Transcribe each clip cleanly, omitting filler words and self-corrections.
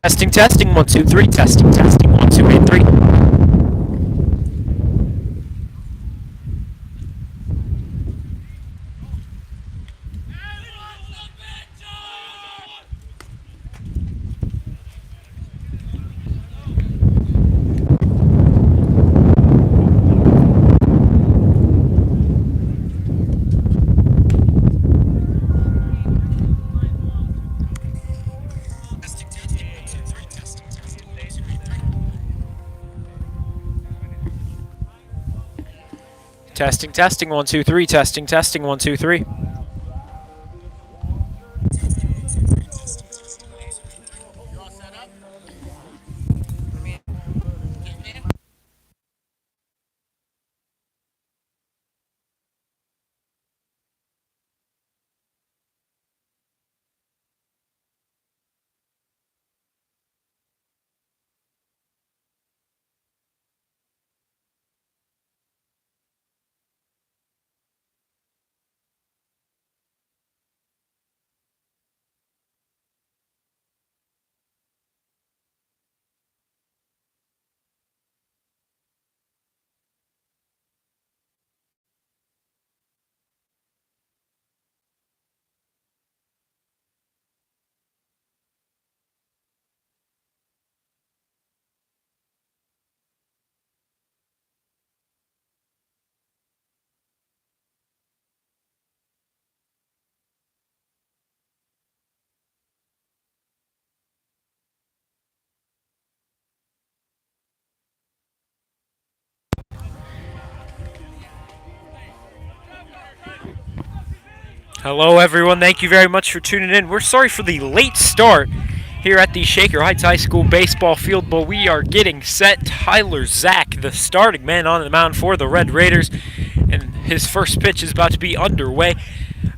Testing, testing, 1, 2, 3, testing, testing, 1, 2, 8, 3. Testing, testing, 1, 2, 3, testing, testing, 1, 2, 3. Hello, everyone. Thank you very much for tuning in. We're sorry for the late start here at the Shaker Heights High School baseball field, but we are getting set. Tyler Zach, the starting man on the mound for the Red Raiders, and his first pitch is about to be underway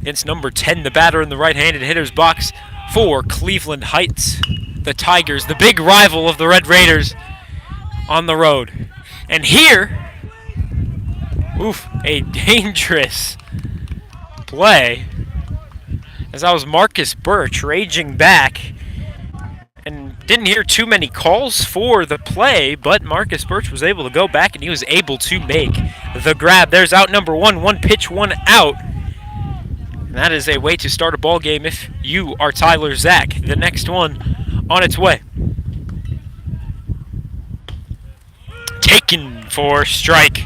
against number 10, the batter in the right-handed hitter's box for Cleveland Heights, the Tigers, the big rival of the Red Raiders on the road. And here, a dangerous play, as that was Marcus Birch raging back, and didn't hear too many calls for the play, but Marcus Birch was able to go back and he was able to make the grab. There's out number 1, 1 pitch, 1 out. And that is a way to start a ball game if you are Tyler Zach. The next one on its way. Taken for strike.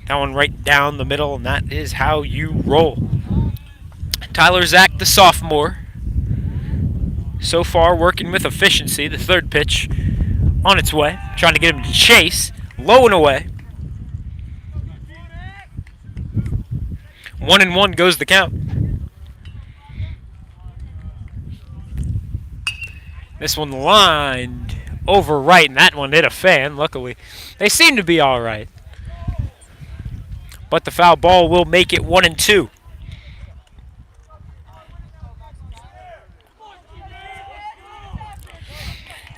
That one right down the middle, and that is how you roll. Tyler Zach, the sophomore, so far working with efficiency. The third pitch on its way, trying to get him to chase, low and away. 1-1 goes the count. This one lined over right, and that one hit a fan, luckily. They seem to be all right. But the foul ball will make it 1-2.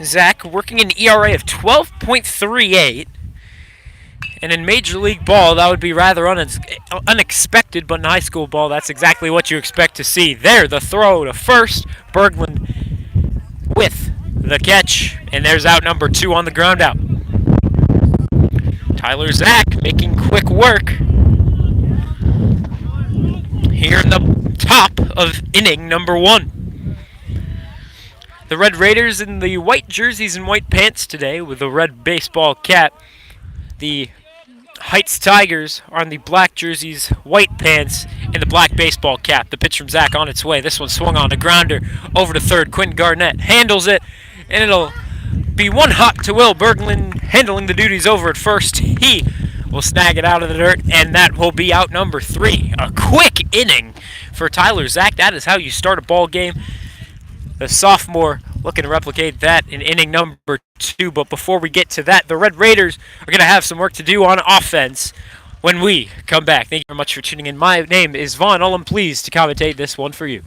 Zach working an ERA of 12.38. And in Major League Ball, that would be rather unexpected, but in high school ball, that's exactly what you expect to see. There, the throw to first. Berglund with the catch, and there's out number 2 on the ground out. Tyler Zach making quick work here in the top of inning number 1. The Red Raiders in the white jerseys and white pants today with the red baseball cap. The Heights Tigers are on the black jerseys, white pants, and the black baseball cap. The pitch from Zach on its way. This one swung on a grounder over to third. Quentin Garnett handles it, and it'll be one hop to Will Berglund handling the duties over at first. He will snag it out of the dirt, and that will be out number 3. A quick inning for Tyler Zach. That is how you start a ball game. The sophomore looking to replicate that in inning number 2. But before we get to that, the Red Raiders are going to have some work to do on offense when we come back. Thank you very much for tuning in. My name is Vaughn. I'm pleased to commentate this one for you.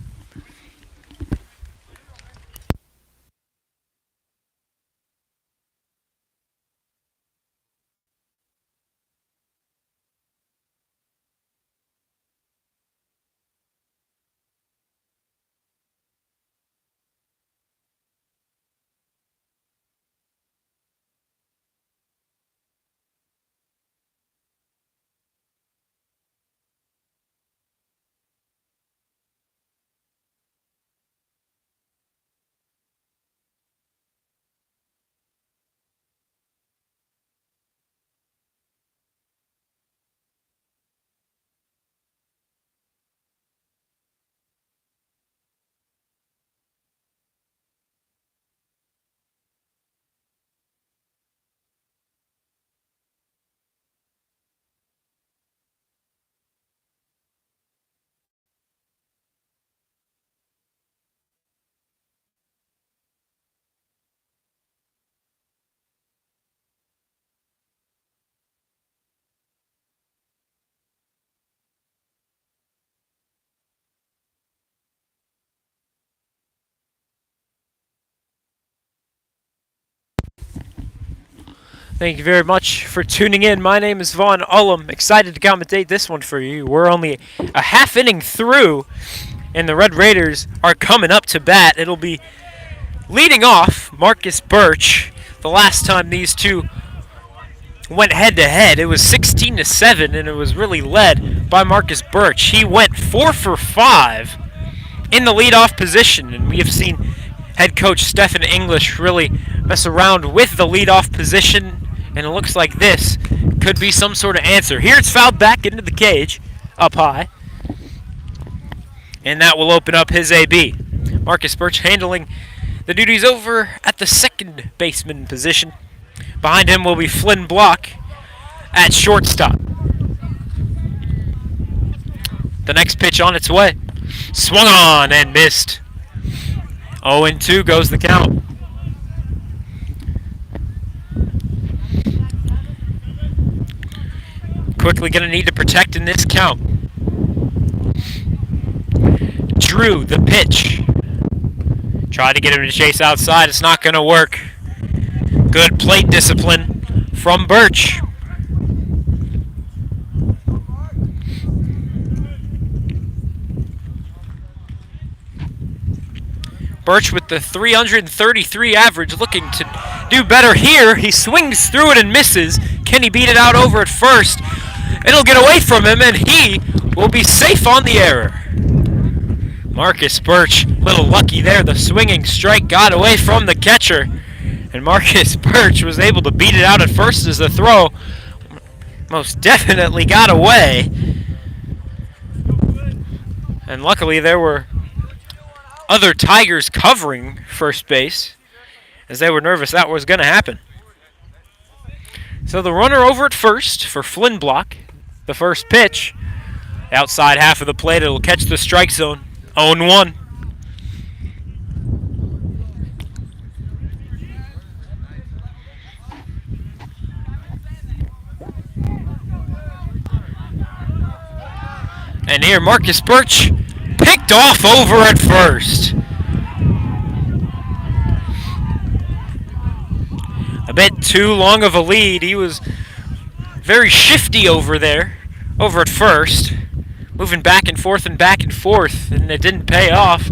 Thank you very much for tuning in. My name is Vaughn Ullum. Excited to commentate this one for you. We're only a half inning through, and the Red Raiders are coming up to bat. It'll be leading off Marcus Birch. The last time these two went head-to-head, it was 16-7, and it was really led by Marcus Birch. He went 4 for 5 in the leadoff position, and we have seen head coach Stephen English really mess around with the leadoff position, and it looks like this could be some sort of answer. Here it's fouled back into the cage, up high, and that will open up his AB. Marcus Birch handling the duties over at the second baseman position. Behind him will be Flynn Block at shortstop. The next pitch on its way. Swung on and missed. 0-2 goes the count. Quickly going to need to protect in this count. Drew, the pitch. Try to get him to chase outside. It's not going to work. Good plate discipline from Birch. Birch with the 333 average, looking to do better here. He swings through it and misses. Can he beat it out over at first? It'll get away from him, and he will be safe on the error. Marcus Birch, a little lucky there. The swinging strike got away from the catcher, and Marcus Birch was able to beat it out at first as the throw most definitely got away. And luckily there were other Tigers covering first base, as they were nervous that was going to happen. So the runner over at first for Flynn Block. The first pitch, outside half of the plate, it'll catch the strike zone. 0-1. And here Marcus Birch picked off over at first. A bit too long of a lead. He was very shifty over there, over at first, moving back and forth, and it didn't pay off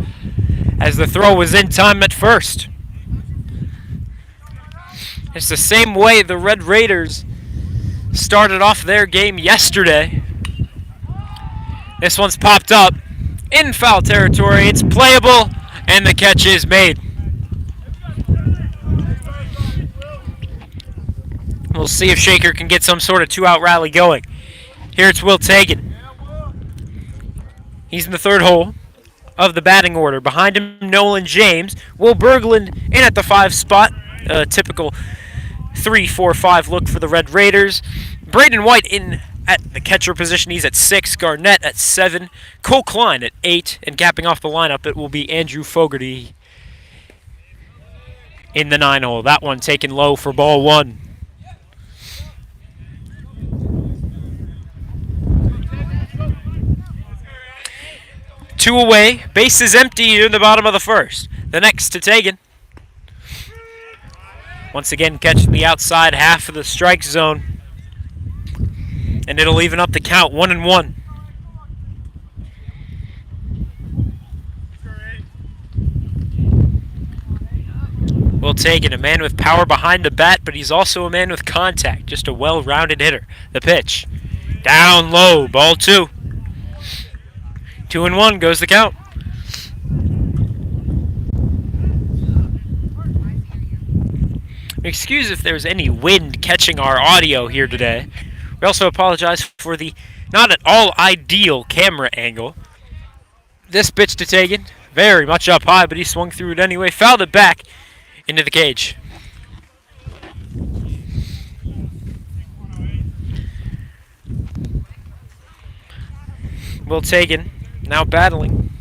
as the throw was in time at first. It's the same way the Red Raiders started off their game yesterday. This one's popped up in foul territory. It's playable, and the catch is made. We'll see if Shaker can get some sort of two-out rally going. Here it's Will Tagan. He's in the third hole of the batting order. Behind him, Nolan James. Will Berglund in at the 5 spot. A typical 3-4-5 look for the Red Raiders. Braden White in at the catcher position. He's at 6. Garnett at 7. Cole Klein at 8. And capping off the lineup, it will be Andrew Fogarty in the 9 hole. That one taken low for ball 1. Two away, base is empty in the bottom of the first. The next to Tagan. Once again catching the outside half of the strike zone. And it'll even up the count, 1-1. Will Tagan, a man with power behind the bat, but he's also a man with contact. Just a well-rounded hitter. The pitch. Down low, ball 2. 2-1 goes the count. Excuse if there's any wind catching our audio here today. We also apologize for the not at all ideal camera angle. This pitch to Tagan, very much up high, but he swung through it anyway, fouled it back into the cage. Will Tagan now battling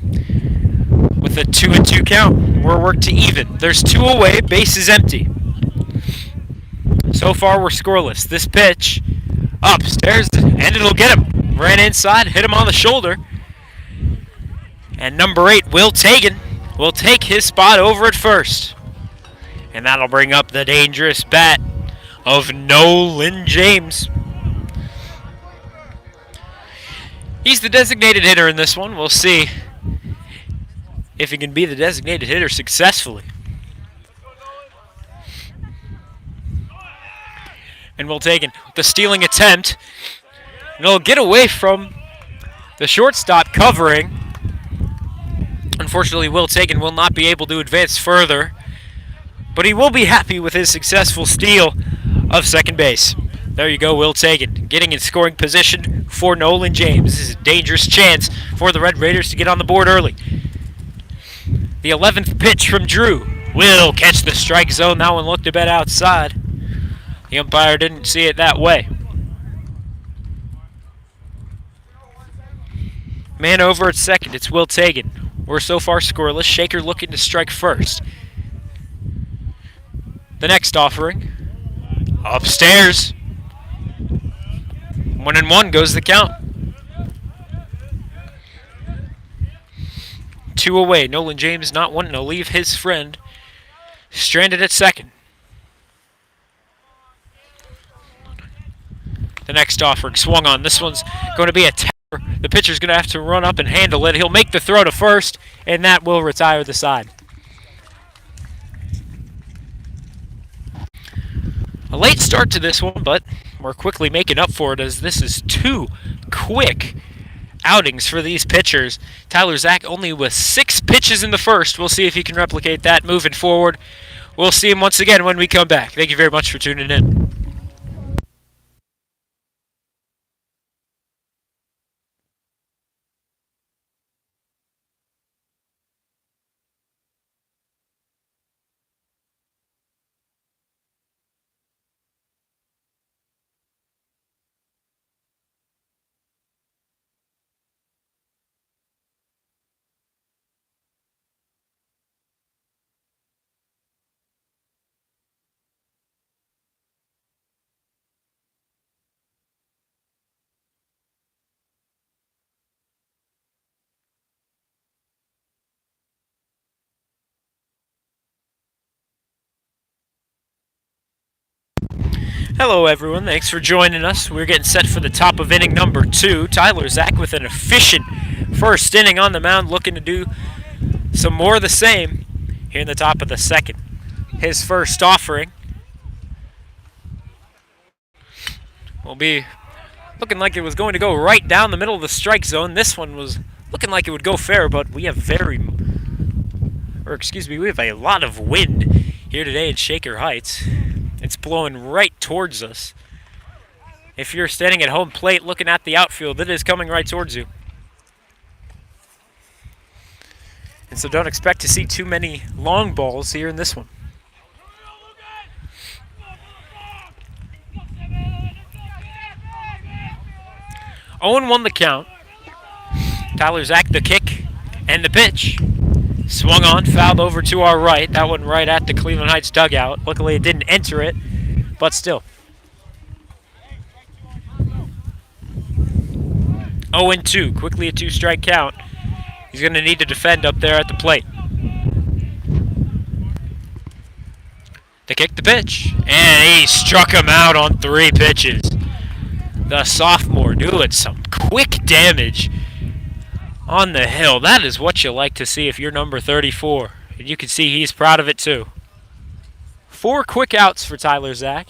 with a 2-2 count. We're worked to even. There's 2 away, base is empty. So far we're scoreless. This pitch upstairs, and it'll get him. Ran inside, hit him on the shoulder. And number 8, Will Tagan, will take his spot over at first. And that'll bring up the dangerous bat of Nolan James. He's the designated hitter in this one. We'll see if he can be the designated hitter successfully. And Will Taken, the stealing attempt. And it'll get away from the shortstop covering. Unfortunately, Will Taken will not be able to advance further, but he will be happy with his successful steal of second base. There you go, Will Taken, getting in scoring position for Nolan James. This is a dangerous chance for the Red Raiders to get on the board early. The 11th pitch from Drew will catch the strike zone. That one looked a bit outside. The umpire didn't see it that way. Man over at second, it's Will Taken. We're so far scoreless. Shaker looking to strike first. The next offering. Upstairs. 1-1 goes the count. 2 away. Nolan James not wanting to leave his friend stranded at second. The next offering swung on. This one's going to be a tower. The pitcher's going to have to run up and handle it. He'll make the throw to first, and that will retire the side. A late start to this one, but we're quickly making up for it as this is 2 quick outings for these pitchers. Tyler Zach only with 6 pitches in the first. We'll see if he can replicate that moving forward. We'll see him once again when we come back. Thank you very much for tuning in. Hello everyone, thanks for joining us. We're getting set for the top of inning number 2. Tyler Zach with an efficient first inning on the mound, looking to do some more of the same here in the top of the second. His first offering will be looking like it was going to go right down the middle of the strike zone. This one was looking like it would go fair, but we have we have a lot of wind here today at Shaker Heights. It's blowing right towards us. If you're standing at home plate looking at the outfield, it is coming right towards you. And so don't expect to see too many long balls here in this one. 0-1 the count. Tyler Zach the kick and the pitch. Swung on, fouled over to our right. That one right at the Cleveland Heights dugout. Luckily it didn't enter it, but still. 0-2, quickly a 2-strike count. He's going to need to defend up there at the plate. To kick the pitch, and he struck him out on 3 pitches. The sophomore doing some quick damage on the hill. That is what you like to see if you're number 34. And you can see he's proud of it too. 4 quick outs for Tyler Zach.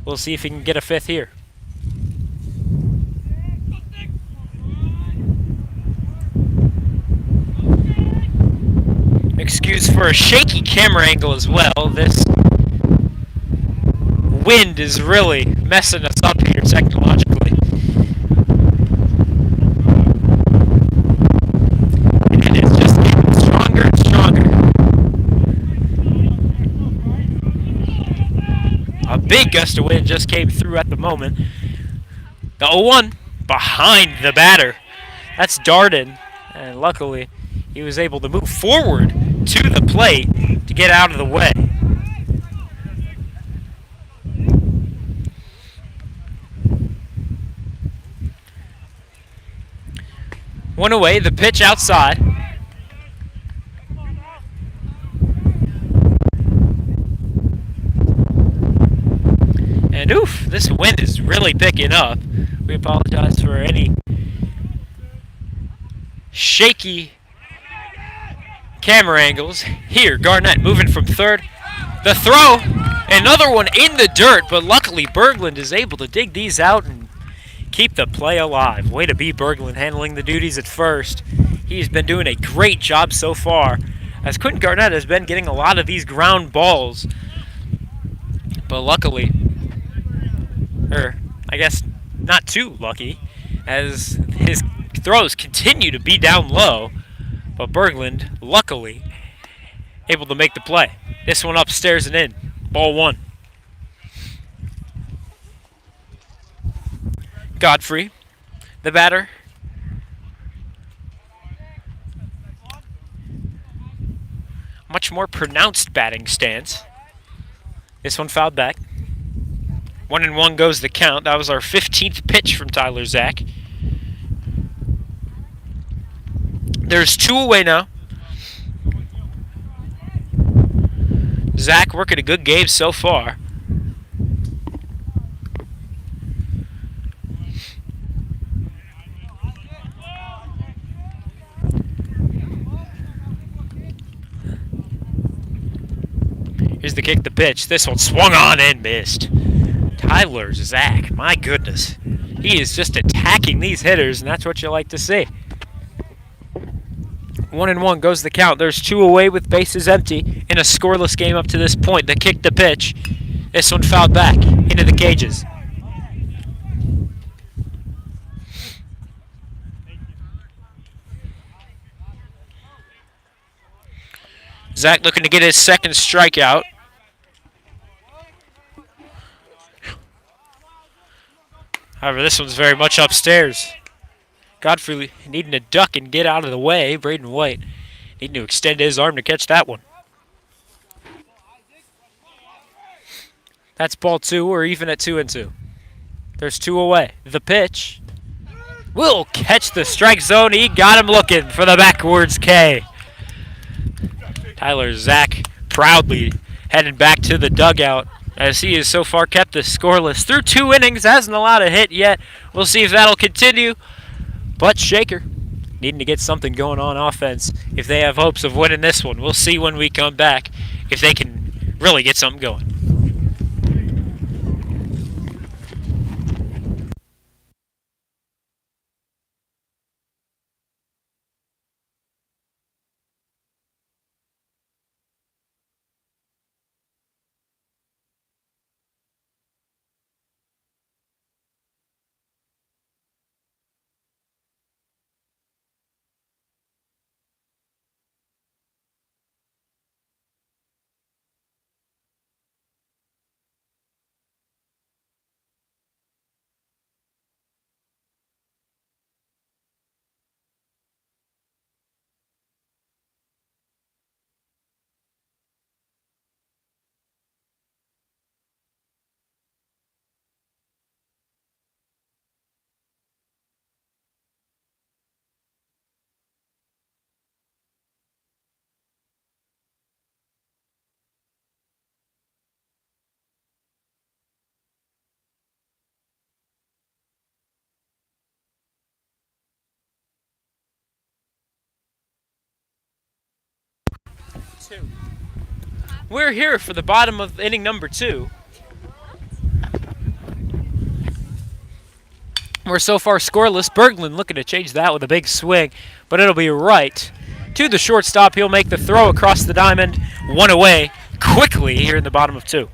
We'll see if he can get a 5th here. Excuse for a shaky camera angle as well. This wind is really messing us up here technologically. And it's just getting stronger and stronger. A big gust of wind just came through at the moment. The 0-1 behind the batter. That's Darden. And luckily, he was able to move forward to the plate to get out of the way. One away, the pitch outside. this wind is really picking up. We apologize for any shaky camera angles. Here, Garnett moving from third. The throw, another one in the dirt, but luckily Berglund is able to dig these out and keep the play alive. Way to be Berglund handling the duties at first. He's been doing a great job so far, as Quentin Garnett has been getting a lot of these ground balls. But luckily, or I guess not too lucky, as his throws continue to be down low. But Berglund, luckily, able to make the play. This one upstairs and in. Ball one. Godfrey, the batter. Much more pronounced batting stance. This one fouled back. 1-1 goes the count. That was our 15th pitch from Tyler Zach. There's 2 away now. Zach working a good game so far. Here's the kick, the pitch. This one swung on and missed. Tyler Zach, my goodness. He is just attacking these hitters, and that's what you like to see. 1-1 goes the count. There's 2 away with bases empty in a scoreless game up to this point. The kick, the pitch. This one fouled back into the cages. Zach looking to get his second strikeout. However, this one's very much upstairs. Godfrey needing to duck and get out of the way. Braden White needing to extend his arm to catch that one. That's ball 2. We're even at 2-2. There's 2 away. The pitch will catch the strike zone. He got him looking for the backwards K. Tyler Zach proudly heading back to the dugout as he has so far kept this scoreless through 2 innings. Hasn't allowed a hit yet. We'll see if that'll continue. But Shaker needing to get something going on offense if they have hopes of winning this one. We'll see when we come back if they can really get something going. We're here for the bottom of inning number 2. We're so far scoreless. Berglund looking to change that with a big swing, but it'll be right to the shortstop. He'll make the throw across the diamond. 1 away quickly here in the bottom of 2.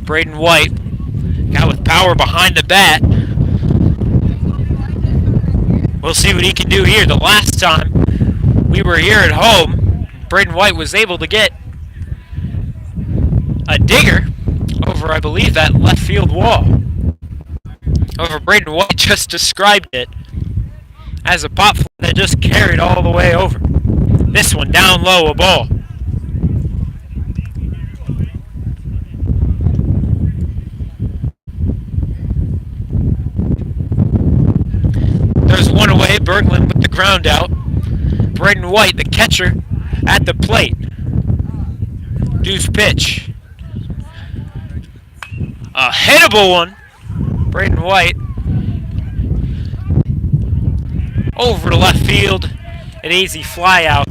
Braden White got with power behind the bat. We'll see what he can do here. The last time we were here at home, Braden White was able to get a digger over, I believe, that left field wall. However, Braden White just described it as a pop fly that just carried all the way over. This one down low, a ball. away. Berglund with the ground out. Braden White, the catcher, at the plate. Deuce pitch. A hittable one. Braden White over to left field. An easy fly out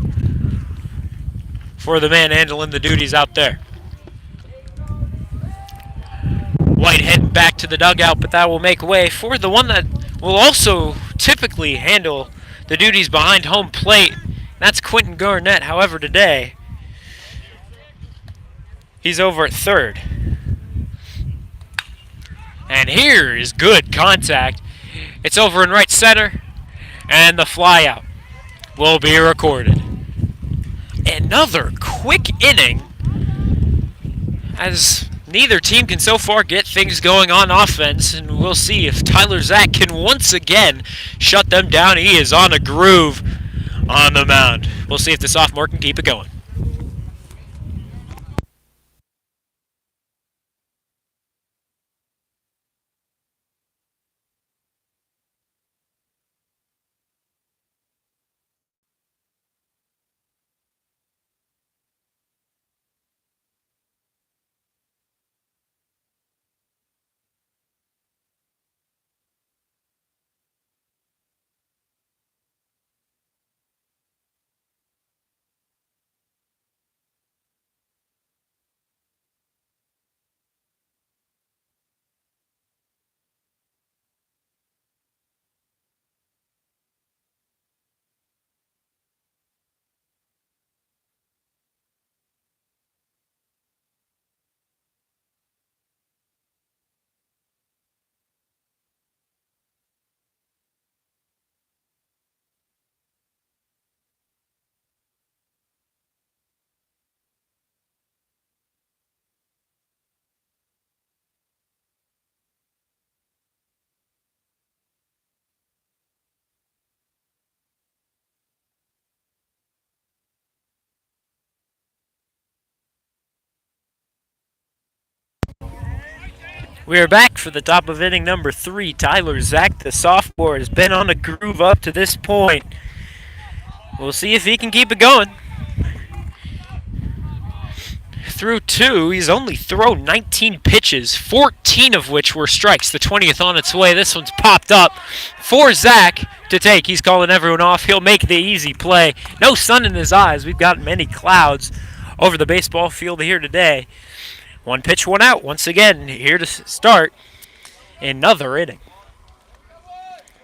for the man handling the duties out there. White heading back to the dugout, but that will make way for the one that will also typically handle the duties behind home plate. That's Quentin Garnett. However, today, he's over at third. And here is good contact. It's over in right center, and the fly out will be recorded. Another quick inning, as neither team can so far get things going on offense, and we'll see if Tyler Zach can once again shut them down. He is on a groove on the mound. We'll see if the sophomore can keep it going. We are back for the top of inning number 3. Tyler Zach, the sophomore, has been on a groove up to this point. We'll see if he can keep it going. Through 2, he's only thrown 19 pitches, 14 of which were strikes. The 20th on its way. This one's popped up for Zach to take. He's calling everyone off. He'll make the easy play. No sun in his eyes. We've got many clouds over the baseball field here today. 1 pitch, 1 out. Once again, here to start another inning.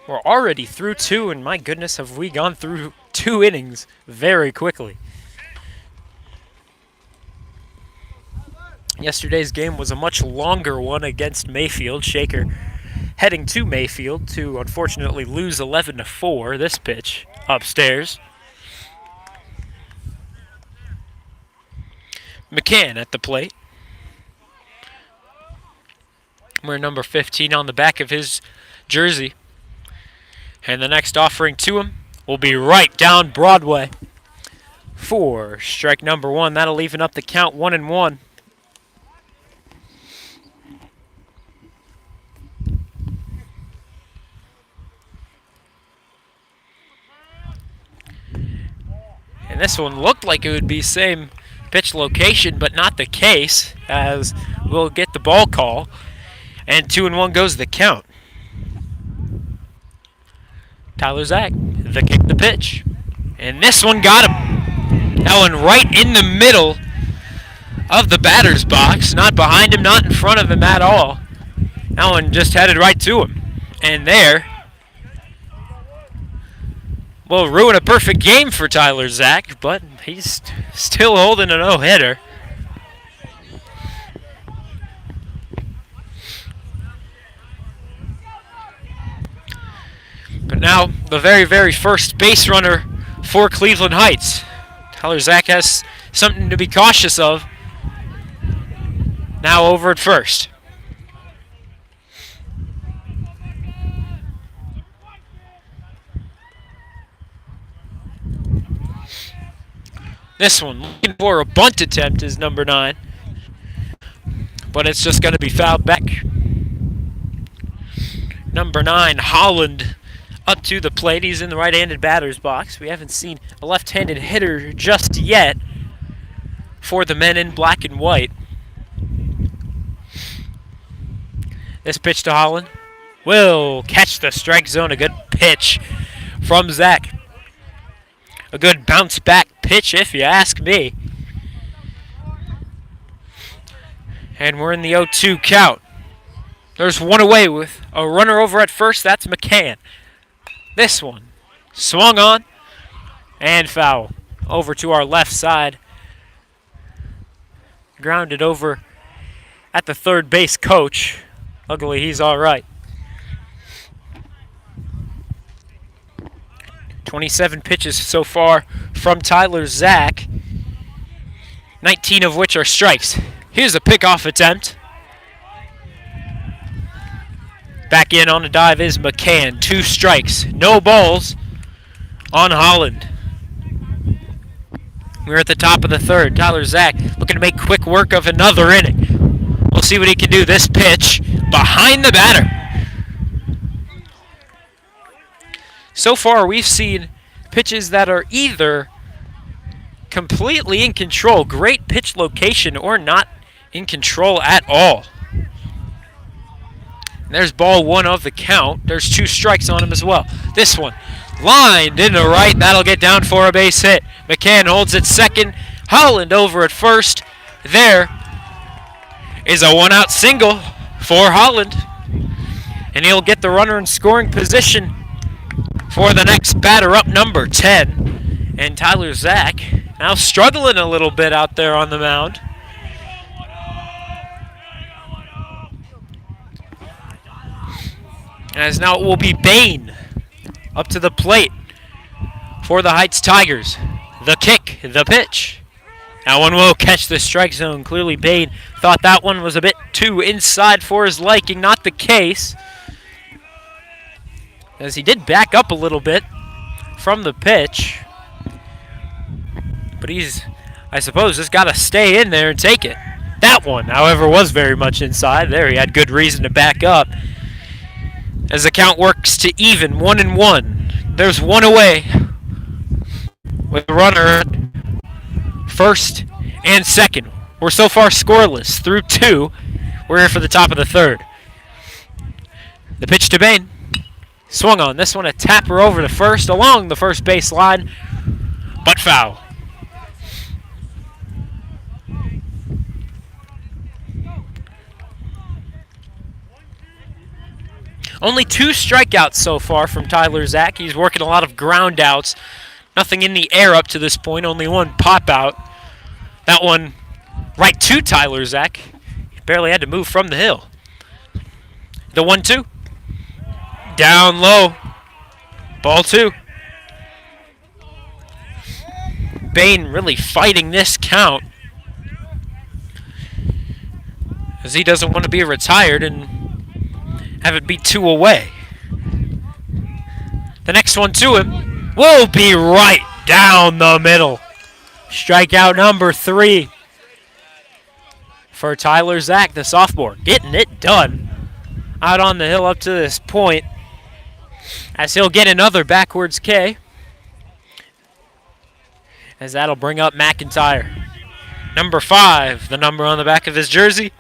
We're already through 2, and my goodness, have we gone through 2 innings very quickly. Yesterday's game was a much longer one against Mayfield. Shaker heading to Mayfield to unfortunately lose 11-4. This pitch upstairs. McCann at the plate. Wearing number 15 on the back of his jersey. And the next offering to him will be right down Broadway for strike number 1. That'll even up the count 1-1. And this one looked like it would be same pitch location, but not the case, as we'll get the ball call. And 2-1 goes the count. Tyler Zach, the kick, the pitch. And this one got him. That one right in the middle of the batter's box. Not behind him, not in front of him at all. That one just headed right to him. And there will ruin a perfect game for Tyler Zach, but he's still holding a no-hitter. But now, the very, very first base runner for Cleveland Heights. Tyler Zach has something to be cautious of. Now over at first. This one, looking for a bunt attempt, is number 9. But it's just going to be fouled back. Number 9, Holland, up to the plate. He's in the right-handed batter's box. We haven't seen a left-handed hitter just yet for the men in black and white. This pitch to Holland will catch the strike zone. A good pitch from Zach. A good bounce-back pitch, if you ask me. And we're in the 0-2 count. There's one away with a runner over at first. That's McCann. This one swung on and foul. Over to our left side. Grounded over at the third base coach. Luckily, he's all right. 27 pitches so far from Tyler Zach, 19 of which are strikes. Here's a pickoff attempt. Back in on the dive is McCann. 2 strikes, no balls on Holland. We're at the top of the third. Tyler Zach looking to make quick work of another inning. We'll see what he can do. This pitch behind the batter. So far, we've seen pitches that are either completely in control, great pitch location, or not in control at all. And there's ball 1 of the count. There's 2 strikes on him as well. This one lined into right. That'll get down for a base hit. McCann holds it second. Holland over at first. There is a 1-out single for Holland. And he'll get the runner in scoring position for the next batter up, number 10. And Tyler Zach now struggling a little bit out there on the mound. As now it will be Bain up to the plate for the Heights Tigers. The kick, the pitch. That one will catch the strike zone. Clearly Bain thought that one was a bit too inside for his liking. Not the case, as he did back up a little bit from the pitch. But he's, I suppose, just got to stay in there and take it. That one, however, was very much inside. There he had good reason to back up. As the count works to even, 1-1. There's one away with a runner at first and second. We're so far scoreless through 2. We're here for the top of the third. The pitch to Bain. Swung on. This one a tapper over to first along the first base line, but foul. Only 2 strikeouts so far from Tyler Zach. He's working a lot of ground outs. Nothing in the air up to this point. Only 1 pop out. That one right to Tyler Zach. He barely had to move from the hill. The 1-2. Down low. Ball 2. Bain really fighting this count, as he doesn't want to be retired and have it be 2 away. The next one to him will be right down the middle. Strikeout number 3 for Tyler Zach, the sophomore. Getting it done out on the hill up to this point, as he'll get another backwards K, as that'll bring up McIntyre. Number 5, the number on the back of his jersey.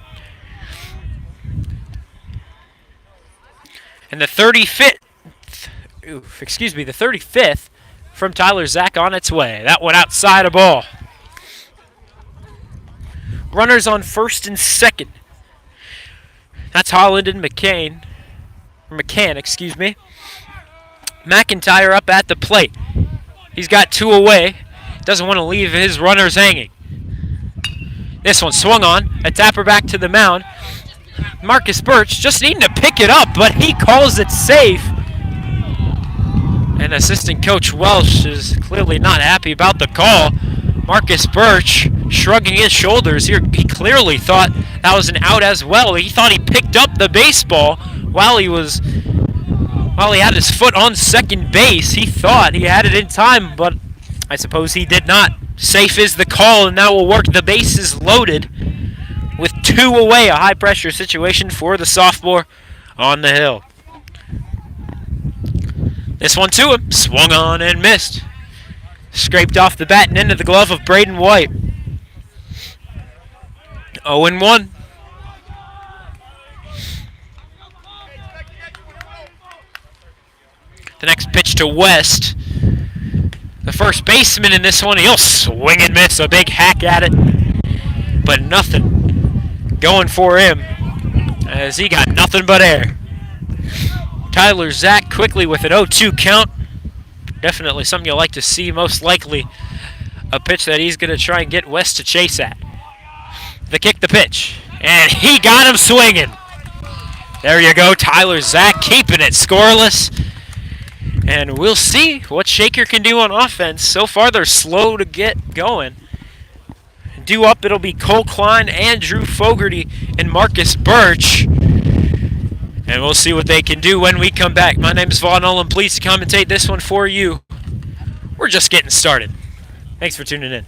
And the 35th from Tyler Zach on its way. That one outside a ball. Runners on first and second. That's Holland and McCann, excuse me. McIntyre up at the plate. He's got 2 away. Doesn't want to leave his runners hanging. This one swung on. A tapper back to the mound. Marcus Birch just needing to pick it up, but he calls it safe. And assistant coach Welsh is clearly not happy about the call. Marcus Birch shrugging his shoulders here. He clearly thought that was an out as well. He thought he picked up the baseball while he had his foot on second base. He thought he had it in time, but I suppose he did not. Safe is the call, and that will work. The base is loaded with 2 away. A high-pressure situation for the sophomore on the hill. This one to him. Swung on and missed. Scraped off the bat and into the glove of Braden White. 0-1. The next pitch to West. The first baseman in this one, he'll swing and miss. A big hack at it. But nothing going for him, as he got nothing but air. Tyler Zach quickly with an 0-2 count. Definitely something you'll like to see, most likely a pitch that he's going to try and get West to chase at. The kick, the pitch, and he got him swinging. There you go, Tyler Zach keeping it scoreless. And we'll see what Shaker can do on offense. So far, they're slow to get going. Due up, it'll be Cole Klein, Andrew Fogarty, and Marcus Birch. And we'll see what they can do when we come back. My name is Vaughn Olin. Please commentate this one for you. We're just getting started. Thanks for tuning in.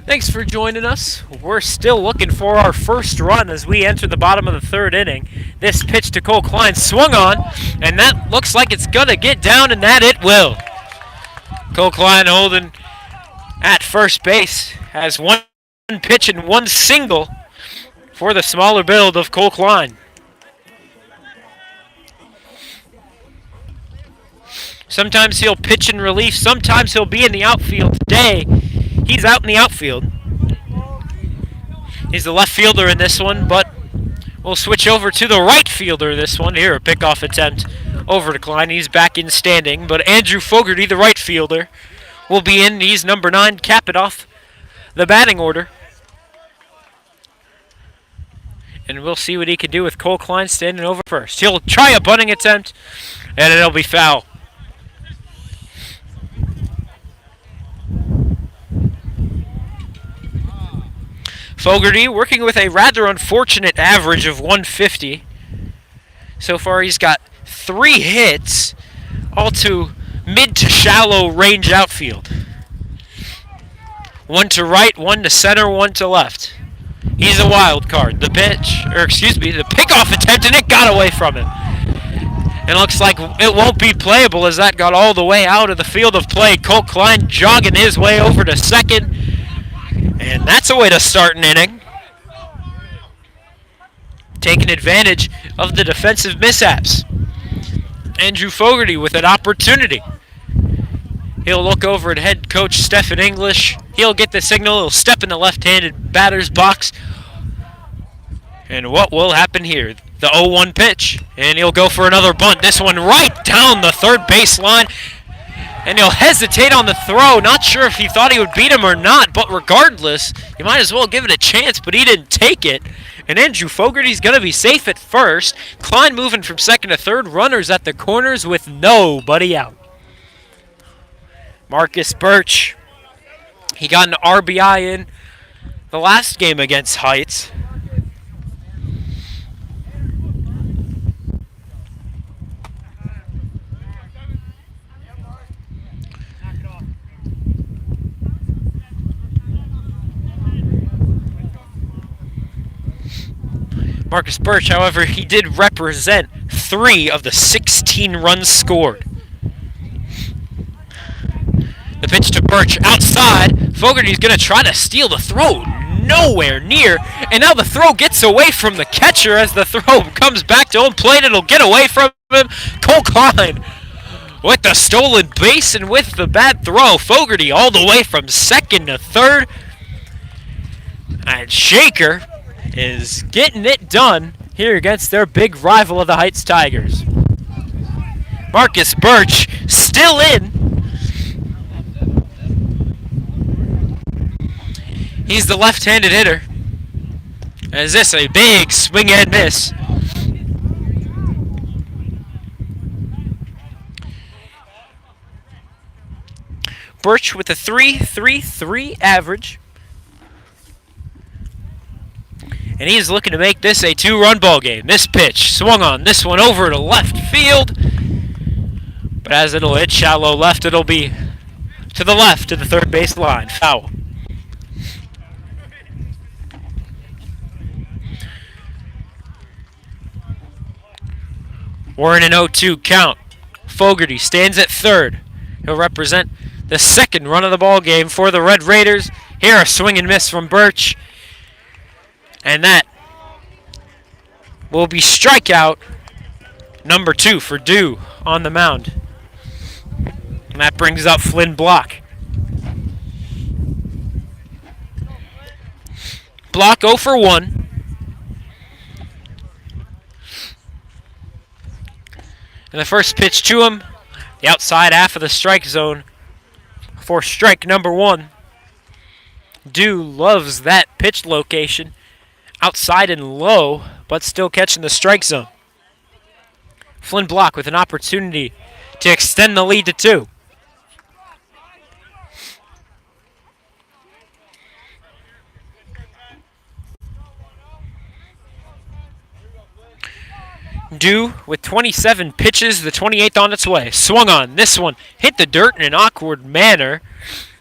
Thanks for joining us. We're still looking for our first run as we enter the bottom of the third inning. This pitch to Cole Klein swung on, and that looks like it's going to get down, and that it will. Cole Klein holding at first base has one pitch and one single for the smaller build of Cole Klein. Sometimes he'll pitch in relief. Sometimes he'll be in the outfield. Today, he's out in the outfield. He's the left fielder in this one, but we'll switch over to the right fielder this one. Here, a pickoff attempt over to Klein. He's back in standing, but Andrew Fogarty, the right fielder, will be in. He's number 9, cap it off the batting order. And we'll see what he can do with Cole Klein standing over first. He'll try a bunting attempt, and it'll be foul. Fogarty working with a rather unfortunate average of 150. So far he's got 3 hits, all to mid to shallow range outfield. 1 to right, 1 to center, 1 to left. He's a wild card. The pickoff attempt, and it got away from him. And looks like it won't be playable as that got all the way out of the field of play. Cole Klein jogging his way over to second. And that's a way to start an inning. Taking advantage of the defensive mishaps. Andrew Fogarty with an opportunity. He'll look over at head coach Stephen English. He'll get the signal. He'll step in the left-handed batter's box. And what will happen here? The 0-1 pitch. And he'll go for another bunt. This one right down the third baseline. And he'll hesitate on the throw. Not sure if he thought he would beat him or not, but regardless, you might as well give it a chance, but he didn't take it. And Andrew Fogarty's going to be safe at first. Klein moving from second to third. Runners at the corners with nobody out. Marcus Birch, he got an RBI in the last game against Heights. Marcus Birch, however, he did represent 3 of the 16 runs scored. The pitch to Birch outside. Fogarty's going to try to steal the throw. nowhere near. And now the throw gets away from the catcher as the throw comes back to home plate. It'll get away from him. Cole Klein with the stolen base and with the bad throw. Fogarty all the way from second to third. And Shaker is getting it done here against their big rival of the Heights Tigers. Marcus Birch still in. He's the left-handed hitter. Is this a big swing and miss? Birch with a 3.33 average. And he's looking to make this a two-run ball game. This pitch swung on. This one over to left field. But as it'll hit shallow left, it'll be to the left to the third base line. Foul. We're in an 0-2 count. Fogarty stands at third. He'll represent the second run of the ball game for the Red Raiders. Here a swing and miss from Birch. And that will be strikeout number 2 for Dew on the mound. And that brings up Flynn Block. Block 0 for 1. And the first pitch to him, the outside half of the strike zone for strike number 1. Dew loves that pitch location. Outside and low, but still catching the strike zone. Flynn Block with an opportunity to extend the lead to 2. Dew with 27 pitches, the 28th on its way. Swung on. This one hit the dirt in an awkward manner.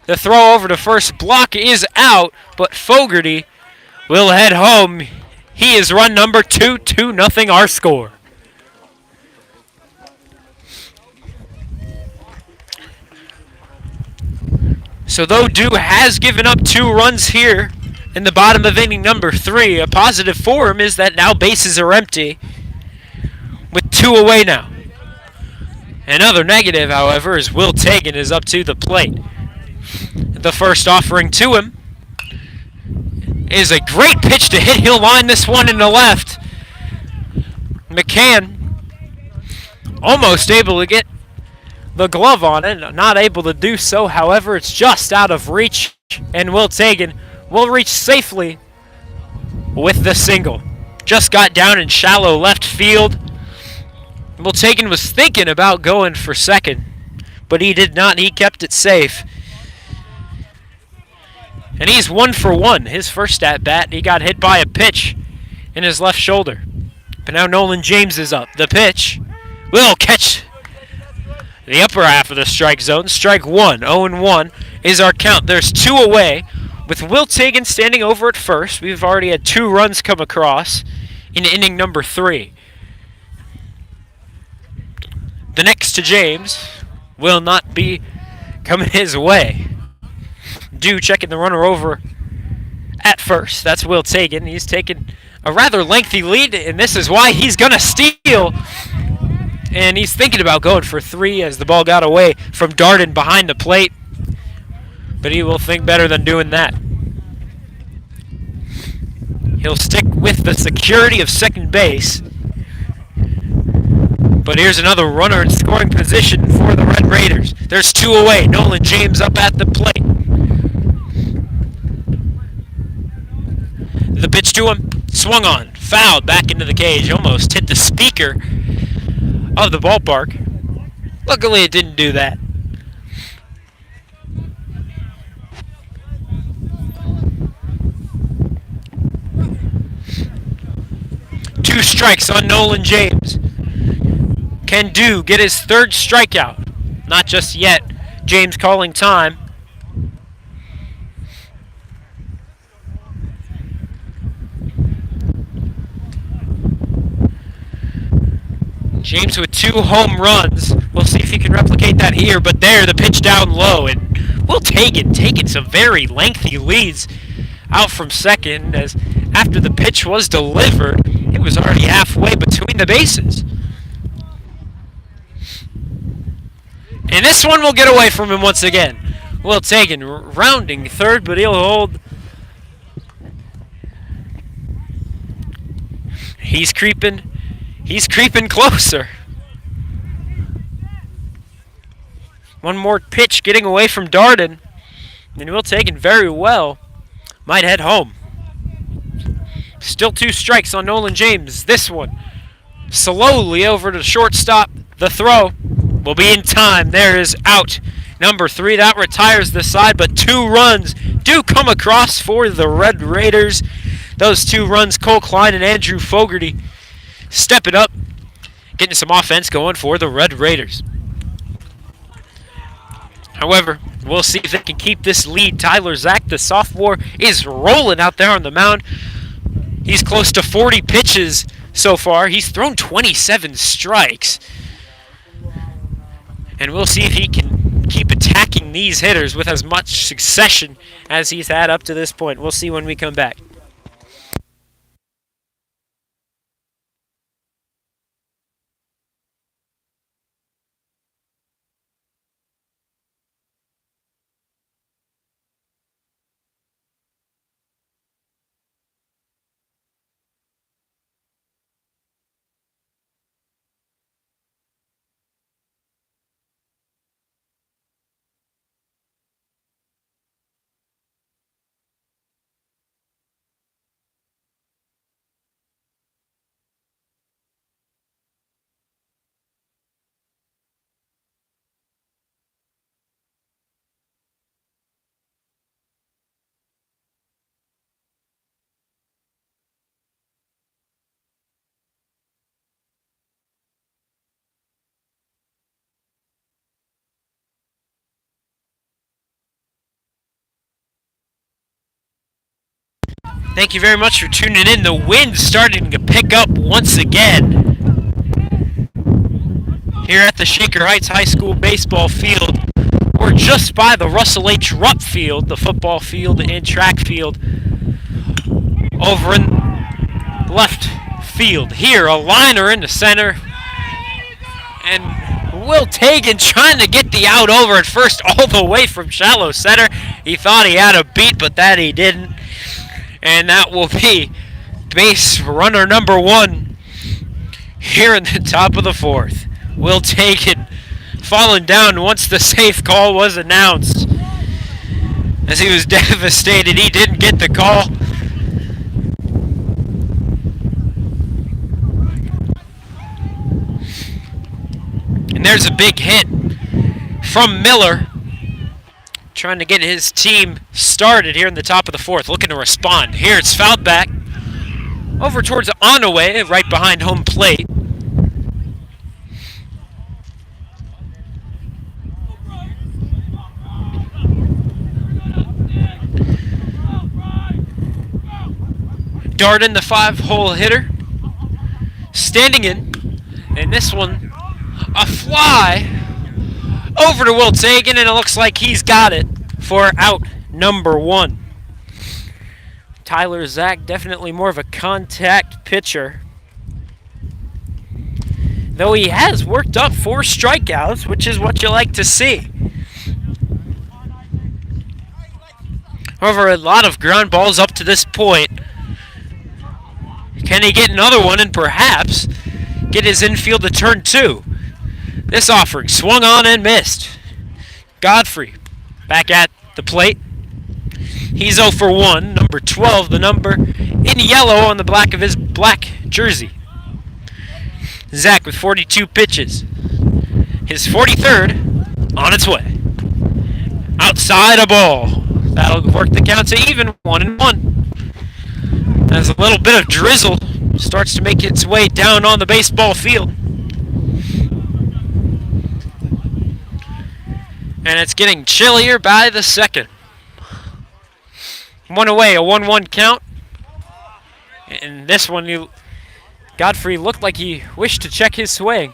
The throw over to first. Block is out, but Fogarty will head home. He is run number 2, 2-0 our score. So though Dew has given up 2 runs here in the bottom of inning number 3, a positive for him is that now bases are empty with 2 away now. Another negative, however, is Will Tagan is up to the plate. The first offering to him is a great pitch to hit. He'll line this one in the left. McCann almost able to get the glove on it. Not able to do so. However, it's just out of reach. And Will Tagan will reach safely with the single. Just got down in shallow left field. Will Tagan was thinking about going for second, but he did not. He kept it safe. And he's 1 for 1. His first at bat, he got hit by a pitch in his left shoulder. But now Nolan James is up. The pitch will catch the upper half of the strike zone. Strike 1. 0-1 is our count. There's 2 away. With Will Tagan standing over at first, we've already had 2 runs come across in inning number 3. The next to James will not be coming his way. Dew checking the runner over at first. That's Will Tagan. He's taken a rather lengthy lead, and this is why he's going to steal. And he's thinking about going for 3 as the ball got away from Darden behind the plate. But he will think better than doing that. He'll stick with the security of second base. But here's another runner in scoring position for the Red Raiders. There's 2 away. Nolan James up at the plate. The pitch to him, swung on, fouled back into the cage, almost hit the speaker of the ballpark. Luckily it didn't do that. Two strikes on Nolan James. Can Dew get his 3rd strikeout? Not just yet. James calling time. James with 2 home runs. We'll see if he can replicate that here. But there, the pitch down low. And Will Tagan taking some very lengthy leads out from second, as after the pitch was delivered, it was already halfway between the bases. And this one will get away from him once again. Will Tagan rounding third, but he'll hold. He's creeping closer. One more pitch getting away from Darden. And Will Tagan very well might head home. Still 2 strikes on Nolan James. This one slowly over to shortstop. The throw will be in time. There is out. Number 3, that retires the side, but 2 runs do come across for the Red Raiders. Those 2 runs, Cole Klein and Andrew Fogarty, stepping up, getting some offense going for the Red Raiders. However, we'll see if they can keep this lead. Tyler Zach, the sophomore, is rolling out there on the mound. He's close to 40 pitches so far. He's thrown 27 strikes. And we'll see if he can keep attacking these hitters with as much succession as he's had up to this point. We'll see when we come back. Thank you very much for tuning in. The wind's starting to pick up once again here at the Shaker Heights High School baseball field. We're just by the Russell H. Rupp field, the football field and track field over in left field. Here, a liner in the center. And Will Tagan trying to get the out over at first all the way from shallow center. He thought he had a beat, but that he didn't. And that will be base runner number 1 here in the top of the 4th. Will Tagan falling down once the safe call was announced. As he was devastated, he didn't get the call. And there's a big hit from Miller, trying to get his team started here in the top of the 4th, looking to respond. Here it's fouled back over towards Onaway, right behind home plate. Darden, the 5-hole hitter, standing in, and this one, a fly over to Will Tagan, and it looks like he's got it for out number 1. Tyler Zach, definitely more of a contact pitcher, though he has worked up 4 strikeouts, which is what you like to see. However, a lot of ground balls up to this point. Can he get another one and perhaps get his infield to turn 2? This offering swung on and missed. Godfrey back at the plate. He's 0 for 1. Number 12, the number in yellow on the back of his black jersey. Zach with 42 pitches. His 43rd on its way. Outside a ball. That'll work the count to even 1-1. As a little bit of drizzle starts to make its way down on the baseball field. And it's getting chillier by the second. 1 away, a 1-1 count. And this one, Godfrey looked like he wished to check his swing.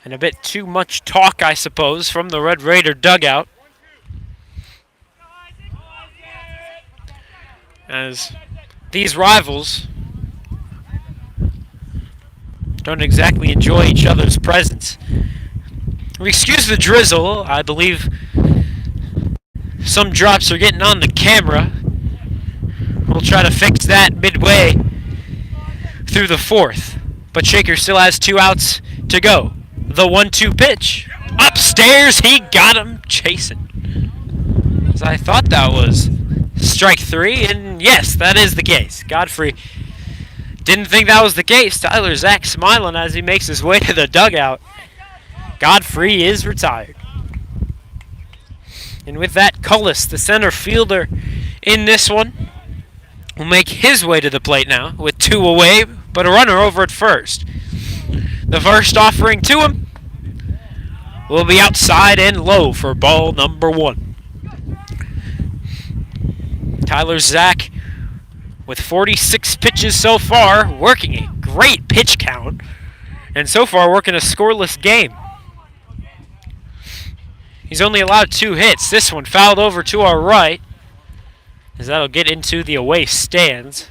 And a bit too much talk, I suppose, from the Red Raider dugout. As these rivals don't exactly enjoy each other's presence. Excuse the drizzle. I believe some drops are getting on the camera. We'll try to fix that midway through the fourth. But Shaker still has 2 outs to go. The 1-2 pitch. Upstairs, he got him chasing. So I thought that was strike 3, and yes, that is the case. Godfrey didn't think that was the case. Tyler Zach smiling as he makes his way to the dugout. Godfrey is retired. And with that, Cullis, the center fielder in this one, will make his way to the plate now with 2 away, but a runner over at first. The first offering to him will be outside and low for ball number 1. Tyler Zach with 46 pitches so far, working a great pitch count, and so far working a scoreless game. He's only allowed 2 hits. This one fouled over to our right, as that'll get into the away stands.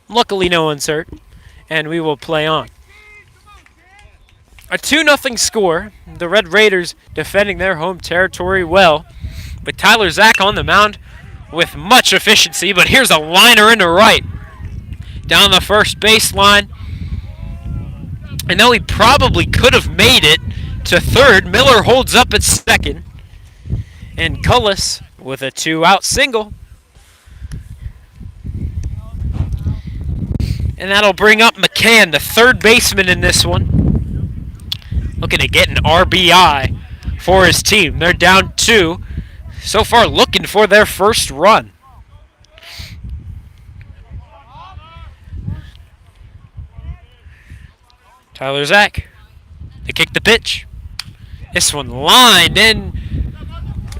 Luckily, no one's hurt, and we will play on. A 2-0 score. The Red Raiders defending their home territory well. But Tyler Zach on the mound with much efficiency. But here's a liner into right. Down the first baseline. And though he probably could have made it to third, Miller holds up at second. And Cullis with a 2-out single. And that'll bring up McCann, the third baseman in this one. Looking to get an RBI for his team. They're down 2. So far looking for their first run. Tyler Zach. They kick the pitch. This one lined in.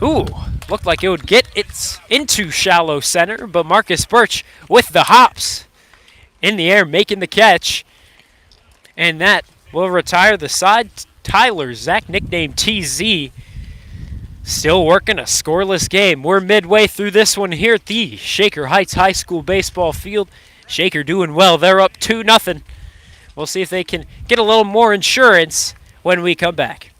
Ooh, looked like it would get it into shallow center, but Marcus Birch with the hops in the air making the catch. And that will retire the side. Tyler Zach, nicknamed TZ, still working a scoreless game. We're midway through this one here at the Shaker Heights High School baseball field. Shaker doing well. They're up 2-0. We'll see if they can get a little more insurance when we come back.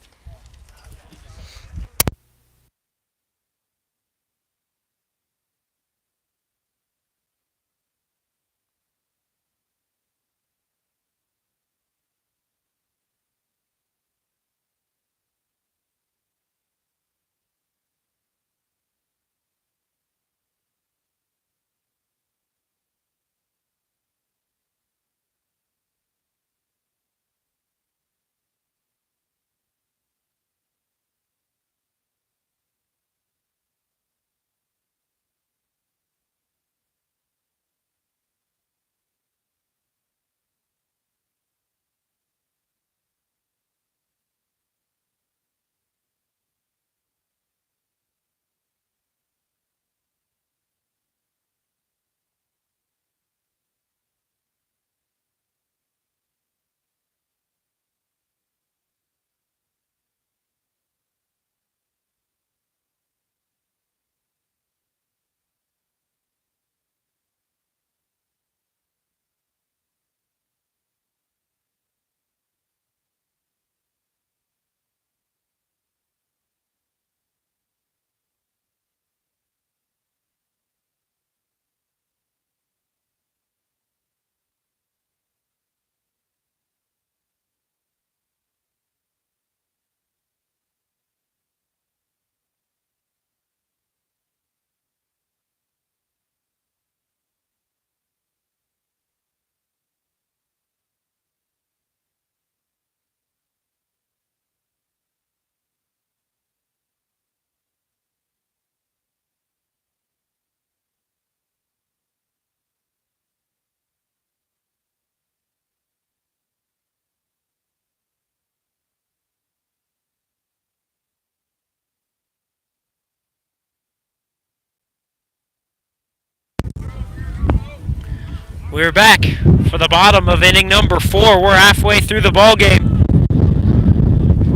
We're back for the bottom of inning number 4. We're halfway through the ball game,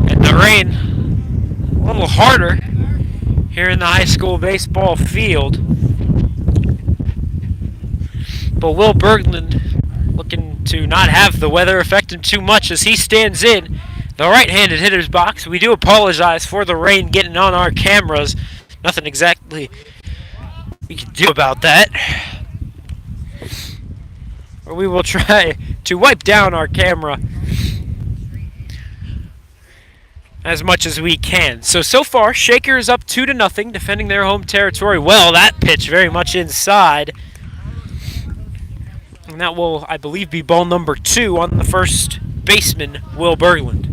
and the rain a little harder here in the high school baseball field. But Will Berglund looking to not have the weather affect him too much as he stands in the right-handed hitter's box. We do apologize for the rain getting on our cameras. Nothing exactly we can do about that. Or we will try to wipe down our camera as much as we can. So far, Shaker is up 2-0, defending their home territory well. That pitch very much inside. And that will, I believe, be ball number 2 on the first baseman, Will Berglund.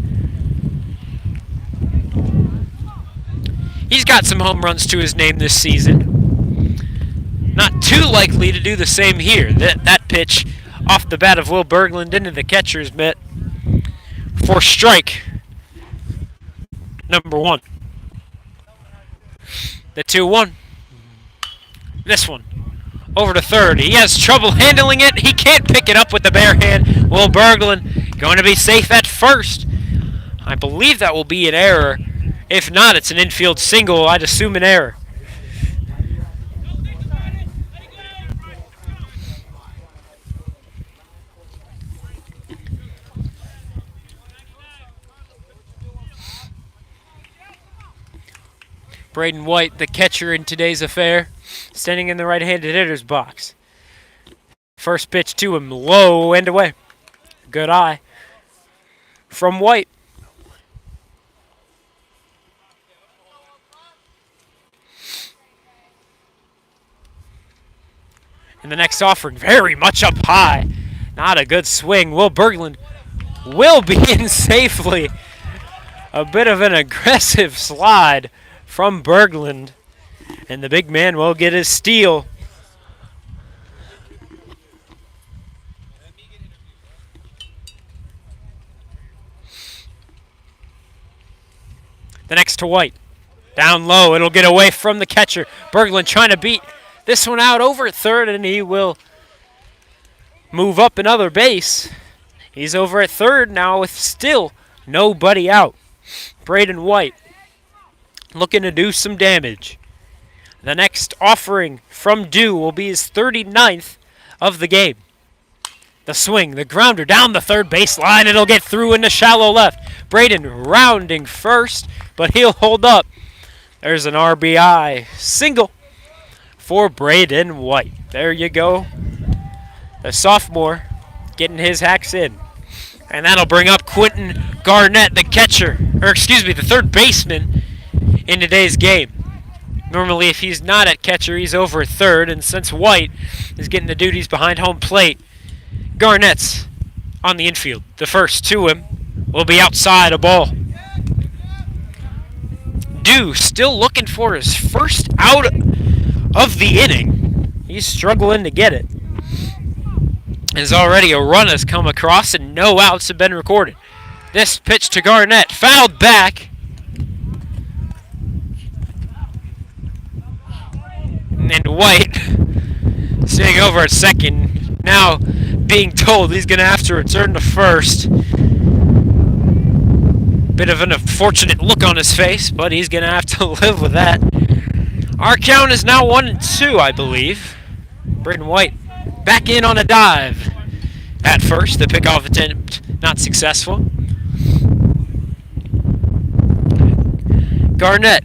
He's got some home runs to his name this season. Not too likely to do the same here. That pitch off the bat of Will Berglund into the catcher's mitt for strike number 1. The 2-1. This one. Over to third. He has trouble handling it. He can't pick it up with the bare hand. Will Berglund going to be safe at first. I believe that will be an error. If not, it's an infield single. I'd assume an error. Braden White, the catcher in today's affair, standing in the right-handed hitter's box. First pitch to him, low and away. Good eye from White. And the next offering, very much up high. Not a good swing. Will Berglund will be in safely. A bit of an aggressive slide from Berglund. And the big man will get his steal. The next to White. Down low. It'll get away from the catcher. Berglund trying to beat this one out over at third, and he will move up another base. He's over at third now with still nobody out. Braden White looking to do some damage. The next offering from Dew will be his 39th of the game. The swing, the grounder down the third baseline. It'll get through into shallow left. Braden rounding first, but he'll hold up. There's an RBI single for Braden White. There you go. The sophomore getting his hacks in. And that'll bring up Quentin Garnett, the catcher, the third baseman in today's game. Normally, if he's not at catcher, he's over at third. And since White is getting the duties behind home plate, Garnett's on the infield. The first to him will be outside a ball. Dew still looking for his first out of the inning. He's struggling to get it. There's already a run has come across and no outs have been recorded. This pitch to Garnett, fouled back. And White sitting over at second, now being told he's going to have to return to first. Bit of an unfortunate look on his face, but he's going to have to live with that. Our count is now 1-2, I believe. Braden White back in on a dive. At first, the pickoff attempt not successful. Garnett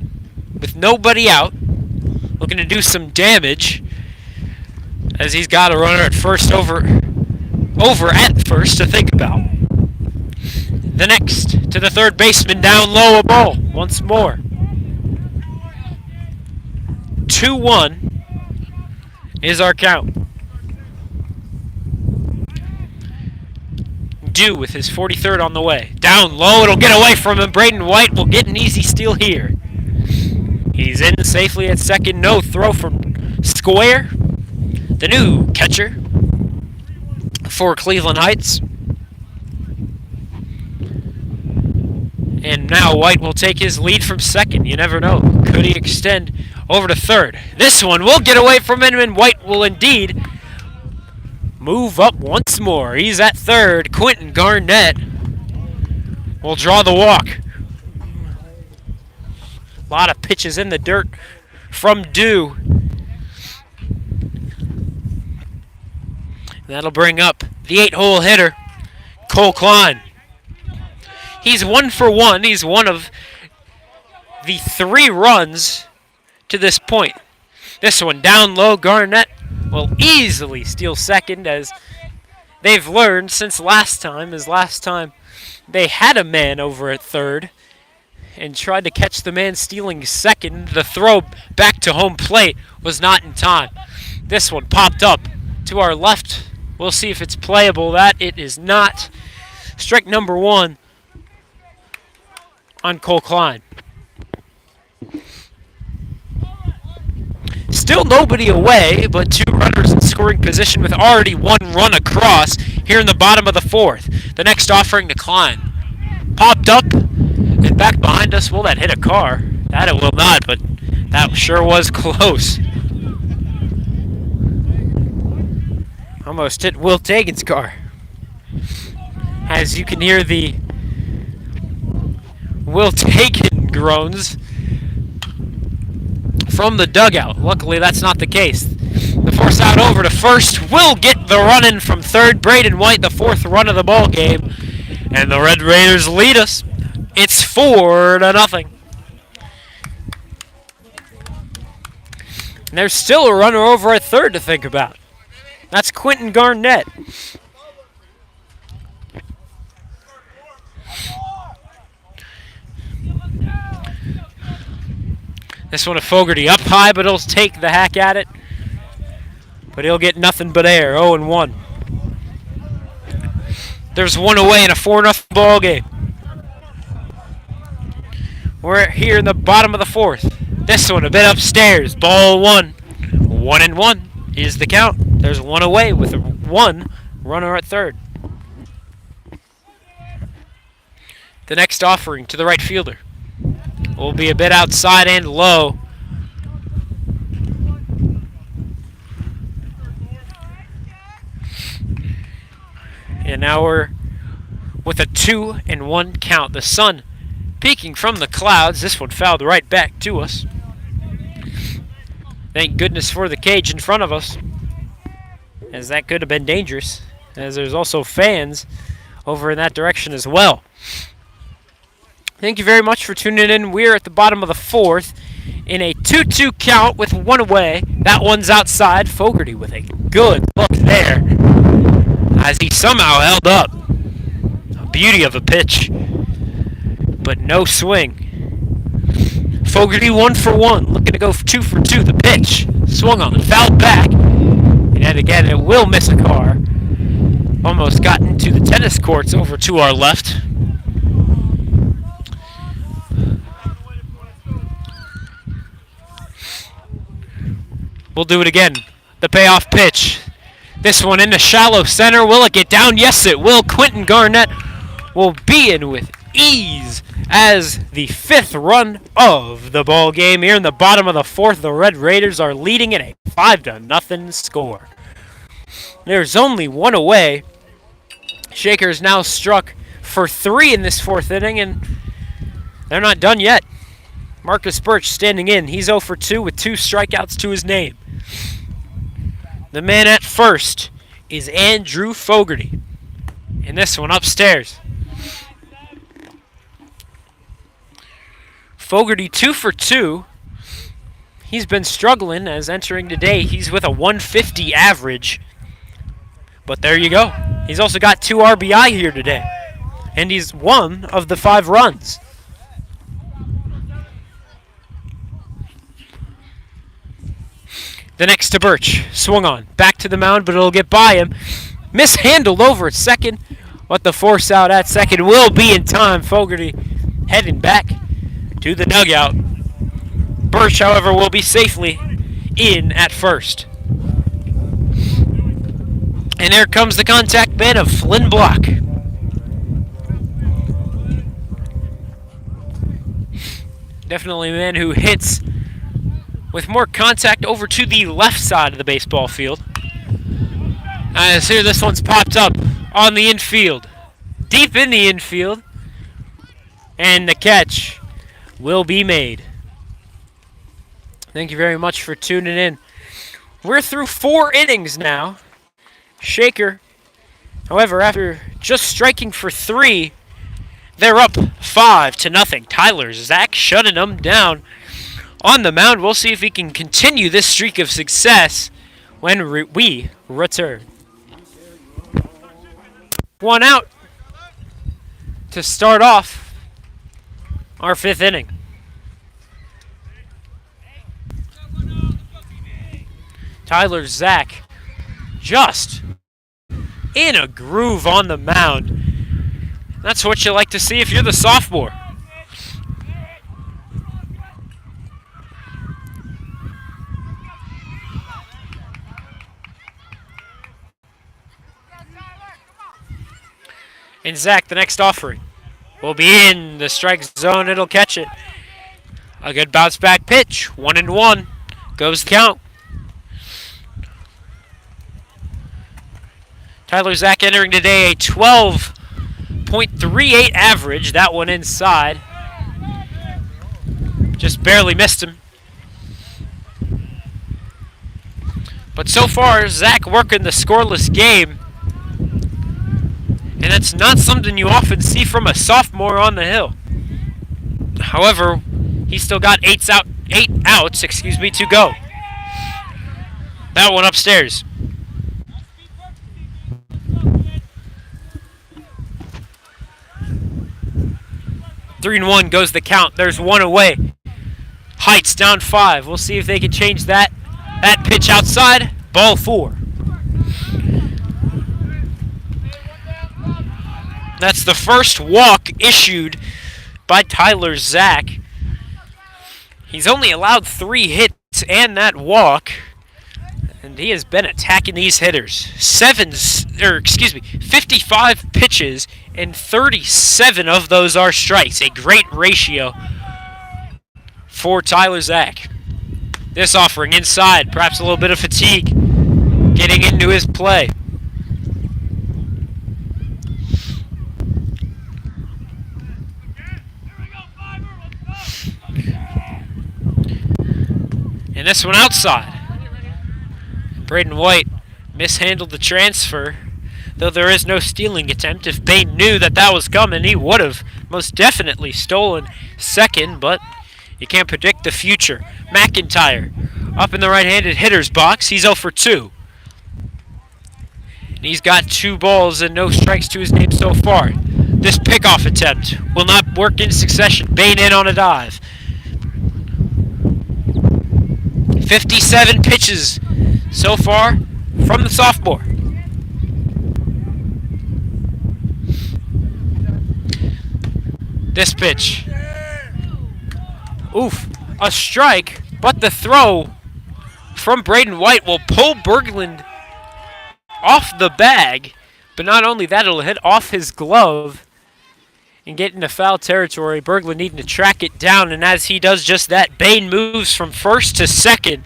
with nobody out, looking to do some damage as he's got a runner at first over at first to think about. The next to the third baseman, down low, a ball once more. 2-1 is our count. Dew with his 43rd on the way. Down low, it'll get away from him. Braden White will get an easy steal here. He's in safely at second. No throw from Square, the new catcher for Cleveland Heights. And now White will take his lead from second. You never know. Could he extend over to third? This one will get away from him, and White will indeed move up once more. He's at third. Quentin Garnett will draw the walk. A lot of pitches in the dirt from Dew. That'll bring up the 8-hole hitter, Cole Klein. He's 1 for 1. He's one of the 3 runs to this point. This one down low. Garnett will easily steal second, as they've learned since last time. They had a man over at third and tried to catch the man stealing second. The throw back to home plate was not in time. This one popped up to our left. We'll see if it's playable. That it is not. Strike number 1 on Cole Klein. Still nobody away, but 2 runners in scoring position with already 1 run across here in the bottom of the 4th. The next offering to Klein. Popped up and back behind us. Will that hit a car? That it will not, but that sure was close. Almost hit Will Tagan's car. As you can hear the Will Tagan groans from the dugout. Luckily, that's not the case. The force out over to first will get the run in from third. Braden White, the 4th run of the ball game, and the Red Raiders lead us. It's 4-0. And there's still a runner over at third to think about. That's Quentin Garnett. This one to Fogarty up high, but he'll take the hack at it. But he'll get nothing but air. 0-1. There's 1 away in a 4-0 ball game. We're here in the bottom of the 4th. This one a bit upstairs. Ball 1. 1-1 is the count. There's 1 away with 1 runner at third. The next offering to the right fielder will be a bit outside and low. And now we're with a 2-1 count. The sun peeking from the clouds. This one fouled right back to us. Thank goodness for the cage in front of us, as that could have been dangerous, as there's also fans over in that direction as well. Thank you very much for tuning in. We're at the bottom of the 4th in a 2-2 count with 1 away. That one's outside. Fogarty with a good look there as he somehow held up. A beauty of a pitch, but no swing. Fogarty 1 for 1, looking to go 2 for 2. The pitch swung on and fouled back. And again, it will miss a car. Almost got into the tennis courts over to our left. We'll do it again. The payoff pitch. This one into shallow center. Will it get down? Yes, it will. Quentin Garnett will be in with ease as the 5th run of the ball game. Here in the bottom of the 4th, the Red Raiders are leading in a 5-0 score. There's only 1 away. Shaker's now struck for 3 in this 4th inning, and they're not done yet. Marcus Birch standing in. He's 0 for 2 with 2 strikeouts to his name. The man at first is Andrew Fogarty. And this one upstairs. Fogarty 2 for 2. He's been struggling as entering today. He's with a 150 average. But there you go. He's also got 2 RBI here today. And he's 1 of the 5 runs. The next to Birch. Swung on. Back to the mound, but it'll get by him. Mishandled over at second. But the force out at second will be in time. Fogarty heading back to the dugout. Birch, however, will be safely in at first. And there comes the contact man of Flynn Block. Definitely a man who hits with more contact over to the left side of the baseball field. As here, this one's popped up on the infield. Deep in the infield. And the catch will be made. Thank you very much for tuning in. We're through 4 innings now. Shaker, however, after just striking for 3, they're up 5-0. Tyler Zach shutting them down on the mound. We'll see if he can continue this streak of success when we return. 1 out to start off our 5th inning. Tyler Zach just in a groove on the mound. That's what you like to see if you're the sophomore. And Zach, the next offering, will be in the strike zone. It'll catch it. A good bounce back pitch. 1-1 goes the count. Tyler Zach entering today a 12.38 average. That one inside. Just barely missed him. But so far, Zach working the scoreless game. And it's not something you often see from a sophomore on the hill. However, he's still got 8 outs to go. That one upstairs. 3-1 goes the count. There's 1 away. Heights down 5. We'll see if they can change that. That pitch outside. Ball 4. That's the first walk issued by Tyler Zach. He's only allowed 3 hits and that walk. And he has been attacking these hitters. 55 pitches, and 37 of those are strikes. A great ratio for Tyler Zach. This offering inside, perhaps a little bit of fatigue getting into his play. And this one outside. Braden White mishandled the transfer, though there is no stealing attempt. If Bain knew that was coming, he would have most definitely stolen second, but you can't predict the future. McIntyre up in the right-handed hitter's box. He's 0 for 2. And he's got 2 balls and no strikes to his name so far. This pickoff attempt will not work in succession. Bain in on a dive. 57 pitches so far from the sophomore. This pitch. Oof. A strike, but the throw from Braden White will pull Berglund off the bag. But not only that, it'll hit off his glove and get into foul territory. Berglund needing to track it down, and as he does just that, Bain moves from first to second.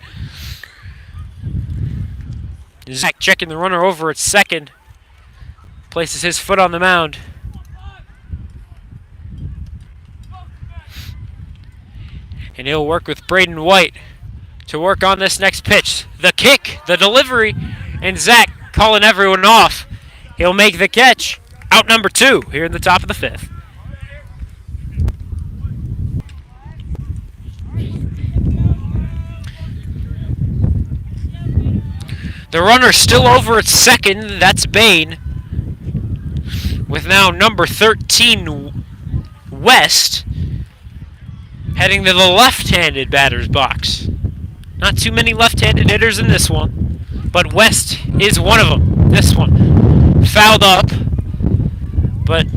Zach checking the runner over at second. Places his foot on the mound. And he'll work with Braden White to work on this next pitch. The kick, the delivery, and Zach calling everyone off. He'll make the catch. Out number 2 here in the top of the 5th. The runner still over at second. That's Bain. With now number 13, West, heading to the left-handed batter's box. Not too many left-handed hitters in this one, but West is one of them. This one fouled up, but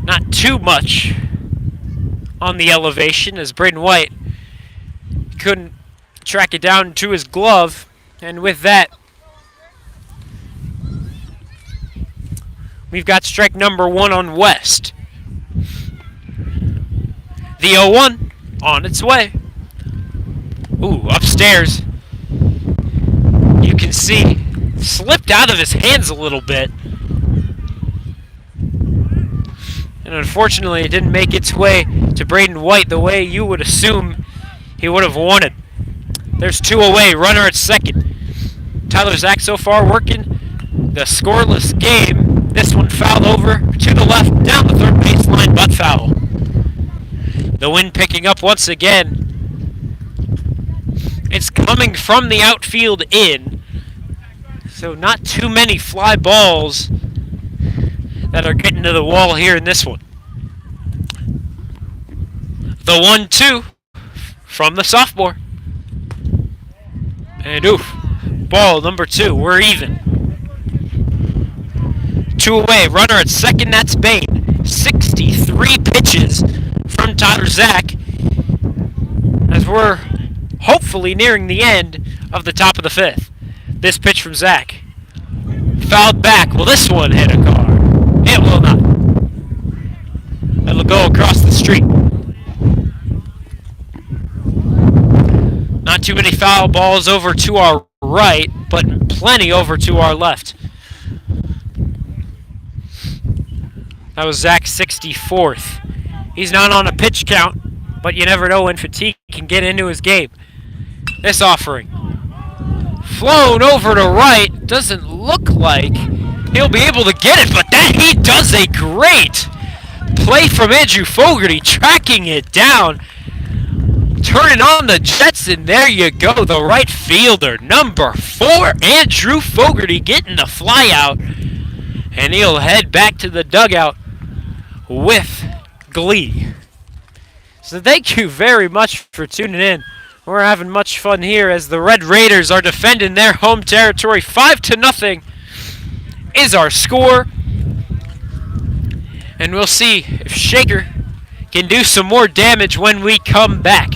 not too much on the elevation, as Braden White couldn't track it down to his glove. And with that, we've got strike number 1 on West. The 0-1 on its way. Ooh, upstairs. You can see slipped out of his hands a little bit. And unfortunately, it didn't make its way to Braden White the way you would assume he would have wanted. There's 2 away, runner at second. Tyler Zach so far working the scoreless game. This one fouled over to the left, down the third baseline, but foul. The wind picking up once again. It's coming from the outfield in, so not too many fly balls that are getting to the wall here in this one. The 1-2 from the sophomore. And oof, ball number 2, we're even. 2 away, runner at second, that's Bain. 63 pitches from Tyler Zach as we're hopefully nearing the end of the top of the 5th. This pitch from Zach. Fouled back. Will this one hit a car? It will not. It'll go across the street. Not too many foul balls over to our right, but plenty over to our left. That was Zach's 64th. He's not on a pitch count, but you never know when fatigue can get into his game. This offering. Flown over to right. Doesn't look like he'll be able to get it, but that he does a great play from Andrew Fogarty, tracking it down. Turning on the jets, and there you go. The right fielder, number 4, Andrew Fogarty, getting the fly out. And he'll head back to the dugout with glee. So thank you very much for tuning in. We're having much fun here as the Red Raiders are defending their home territory. 5-0 is our score. And we'll see if Shaker can do some more damage when we come back.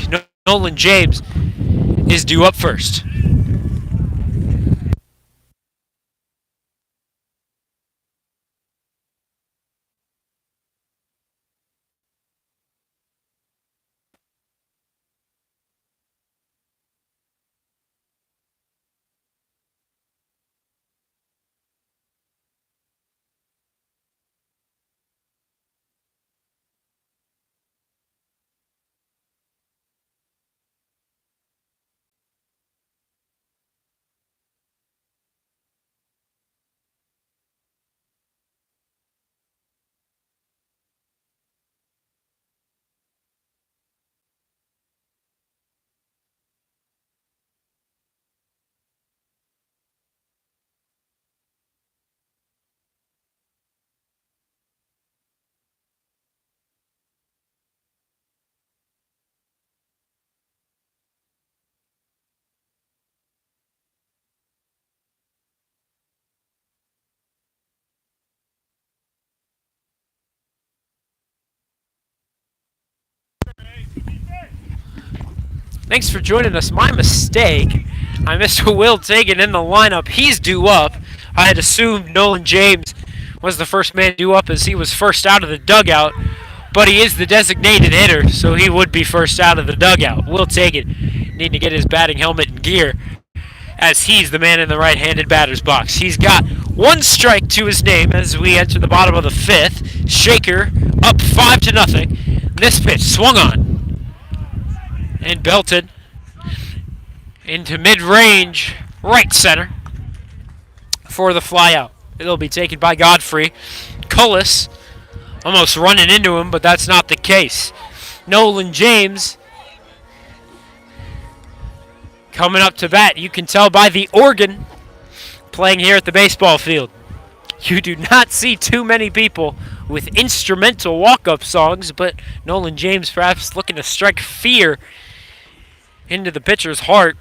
Nolan James is due up first. Thanks for joining us. My mistake. I missed Will Tagan in the lineup. He's due up. I had assumed Nolan James was the first man due up as he was first out of the dugout. But he is the designated hitter, so he would be first out of the dugout. Will Tagan needing to get his batting helmet in gear as he's the man in the right-handed batter's box. He's got 1 strike to his name as we enter the bottom of the 5th. Shaker up 5-0. This pitch swung on and belted into mid-range right center for the flyout. It'll be taken by Godfrey. Cullis almost running into him, but that's not the case. Nolan James coming up to bat. You can tell by the organ playing here at the baseball field. You do not see too many people with instrumental walk-up songs, but Nolan James perhaps looking to strike fear into the pitcher's heart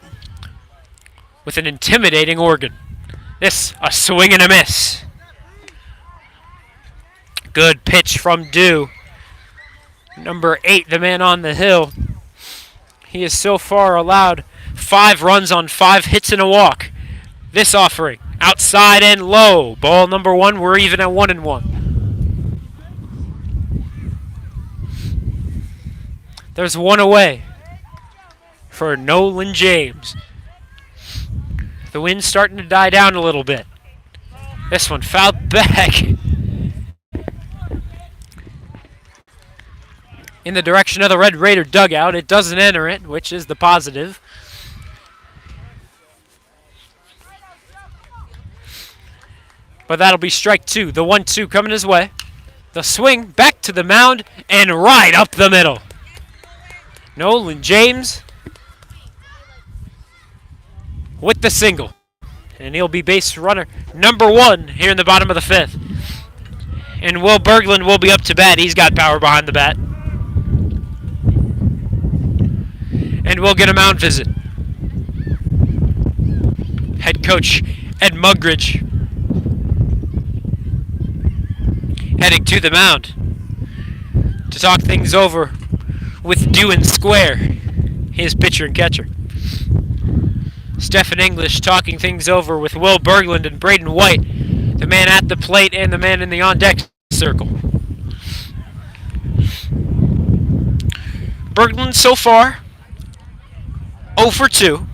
with an intimidating organ. This, a swing and a miss. Good pitch from Dew. Number 8, the man on the hill. He has so far allowed 5 runs on 5 hits and a walk. This offering, outside and low. Ball number 1, we're even at 1-1. There's 1 away for Nolan James. The wind's starting to die down a little bit. This one fouled back in the direction of the Red Raider dugout. It doesn't enter it, which is the positive. But that'll be strike two. The 1-2 coming his way. The swing back to the mound and right up the middle. Nolan James with the single. And he'll be base runner number one here in the bottom of the fifth. And Will Berglund will be up to bat. He's got power behind the bat. And we'll get a mound visit. Head coach Ed Mugridge heading to the mound to talk things over with Dewan Square, his pitcher and catcher. Stephen English talking things over with Will Berglund and Braden White, the man at the plate and the man in the on-deck circle. Berglund so far 0 for 2.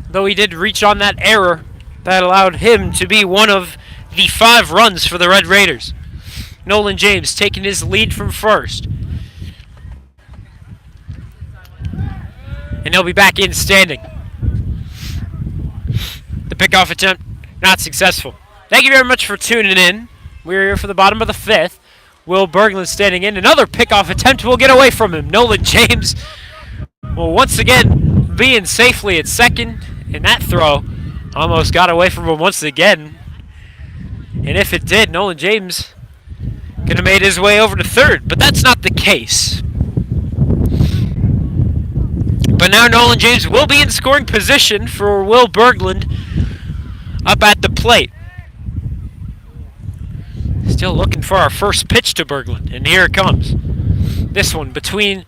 Though he did reach on that error that allowed him to be one of the 5 runs for the Red Raiders. Nolan James taking his lead from first. And he'll be back in standing. The pickoff attempt not successful. Thank you very much for tuning in. We're here for the bottom of the fifth. Will Berglund standing in. Another pickoff attempt will get away from him. Nolan James will once again be in safely at second. And that throw almost got away from him once again. And if it did, Nolan James could have made his way over to third. But that's not the case. But now Nolan James will be in scoring position for Will Berglund up at the plate. Still looking for our first pitch to Berglund, and here it comes. This one between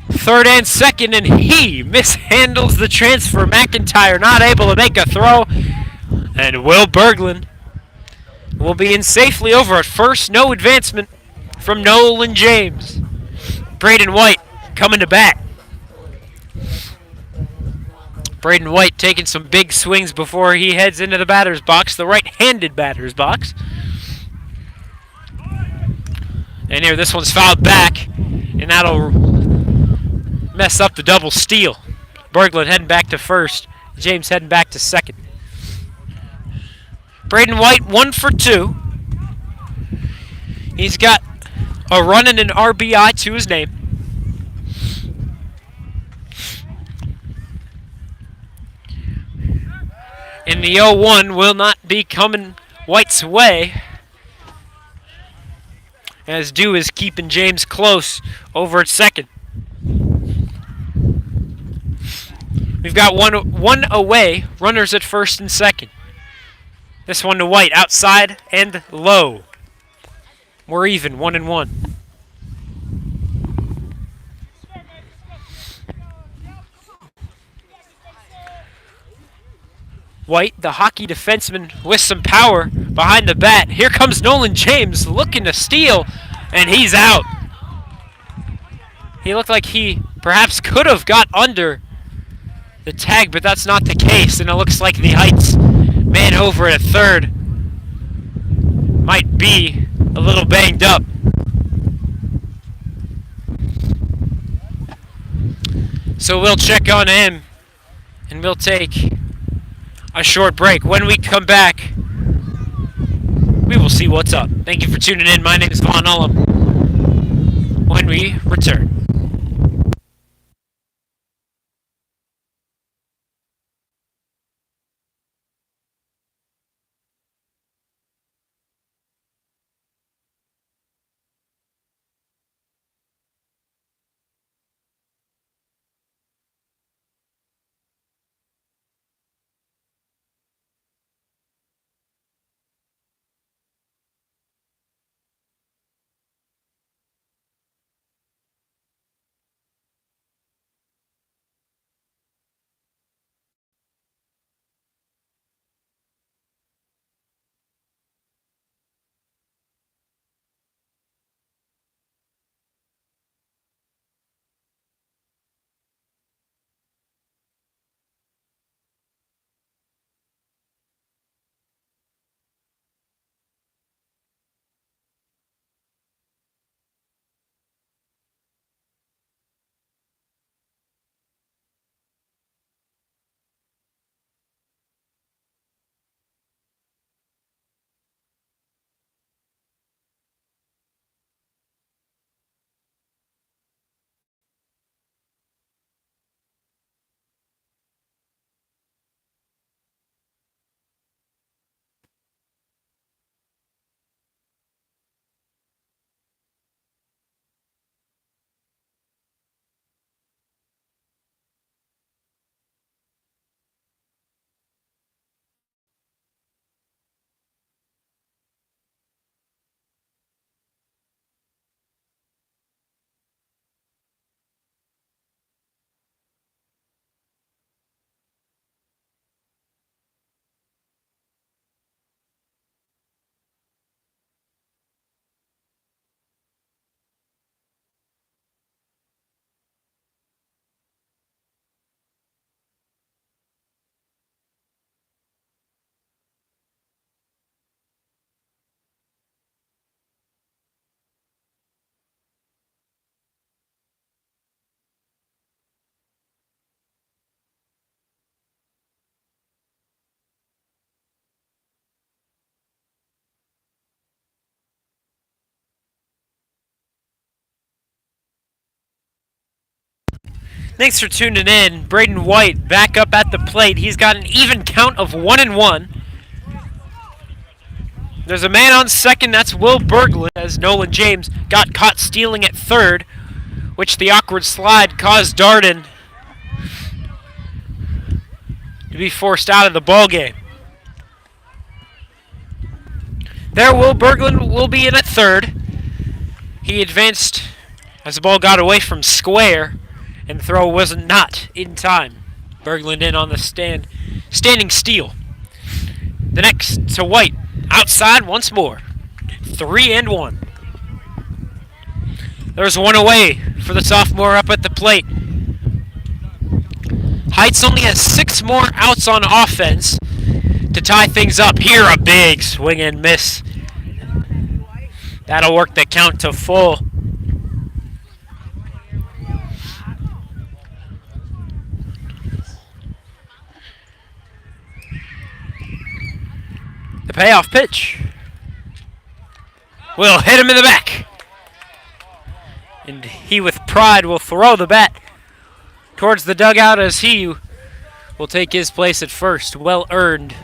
third and second, and he mishandles the transfer. McIntyre not able to make a throw, and Will Berglund will be in safely over at first. No advancement from Nolan James. Braden White coming to bat. Braden White taking some big swings before he heads into the batter's box, the right-handed batter's box. And here, this one's fouled back, and that'll mess up the double steal. Berglund heading back to first, James heading back to second. Braden White 1 for 2. He's got a run and an RBI to his name. And the 0-1 will not be coming White's way, as Dew is keeping James close over at second. We've got one away, runners at first and second. This one to White, outside and low. We're even, 1-1. White, the hockey defenseman with some power behind the bat. Here comes Nolan James looking to steal, and he's out. He looked like he perhaps could have got under the tag, but that's not the case, and it looks like the Heights man over at third might be a little banged up. So we'll check on him, and we'll take a short break. When we come back, we will see what's up. Thank you for tuning in. My name is Vaughn Ullum. When we return. Thanks for tuning in. Braden White back up at the plate. He's got an even count of 1-1. There's a man on second. That's Will Berglund, as Nolan James got caught stealing at third, which the awkward slide caused Darden to be forced out of the ball game. There, Will Berglund will be in at third. He advanced as the ball got away from square, and the throw was not in time. Berglund in on the standing steal. The next to White, outside once more. 3-1. There's one away for the sophomore up at the plate. Heights only has 6 more outs on offense to tie things up. Here a big swing and miss. That'll work the count to full. The payoff pitch will hit him in the back. And he with pride will throw the bat towards the dugout as he will take his place at first. Well earned.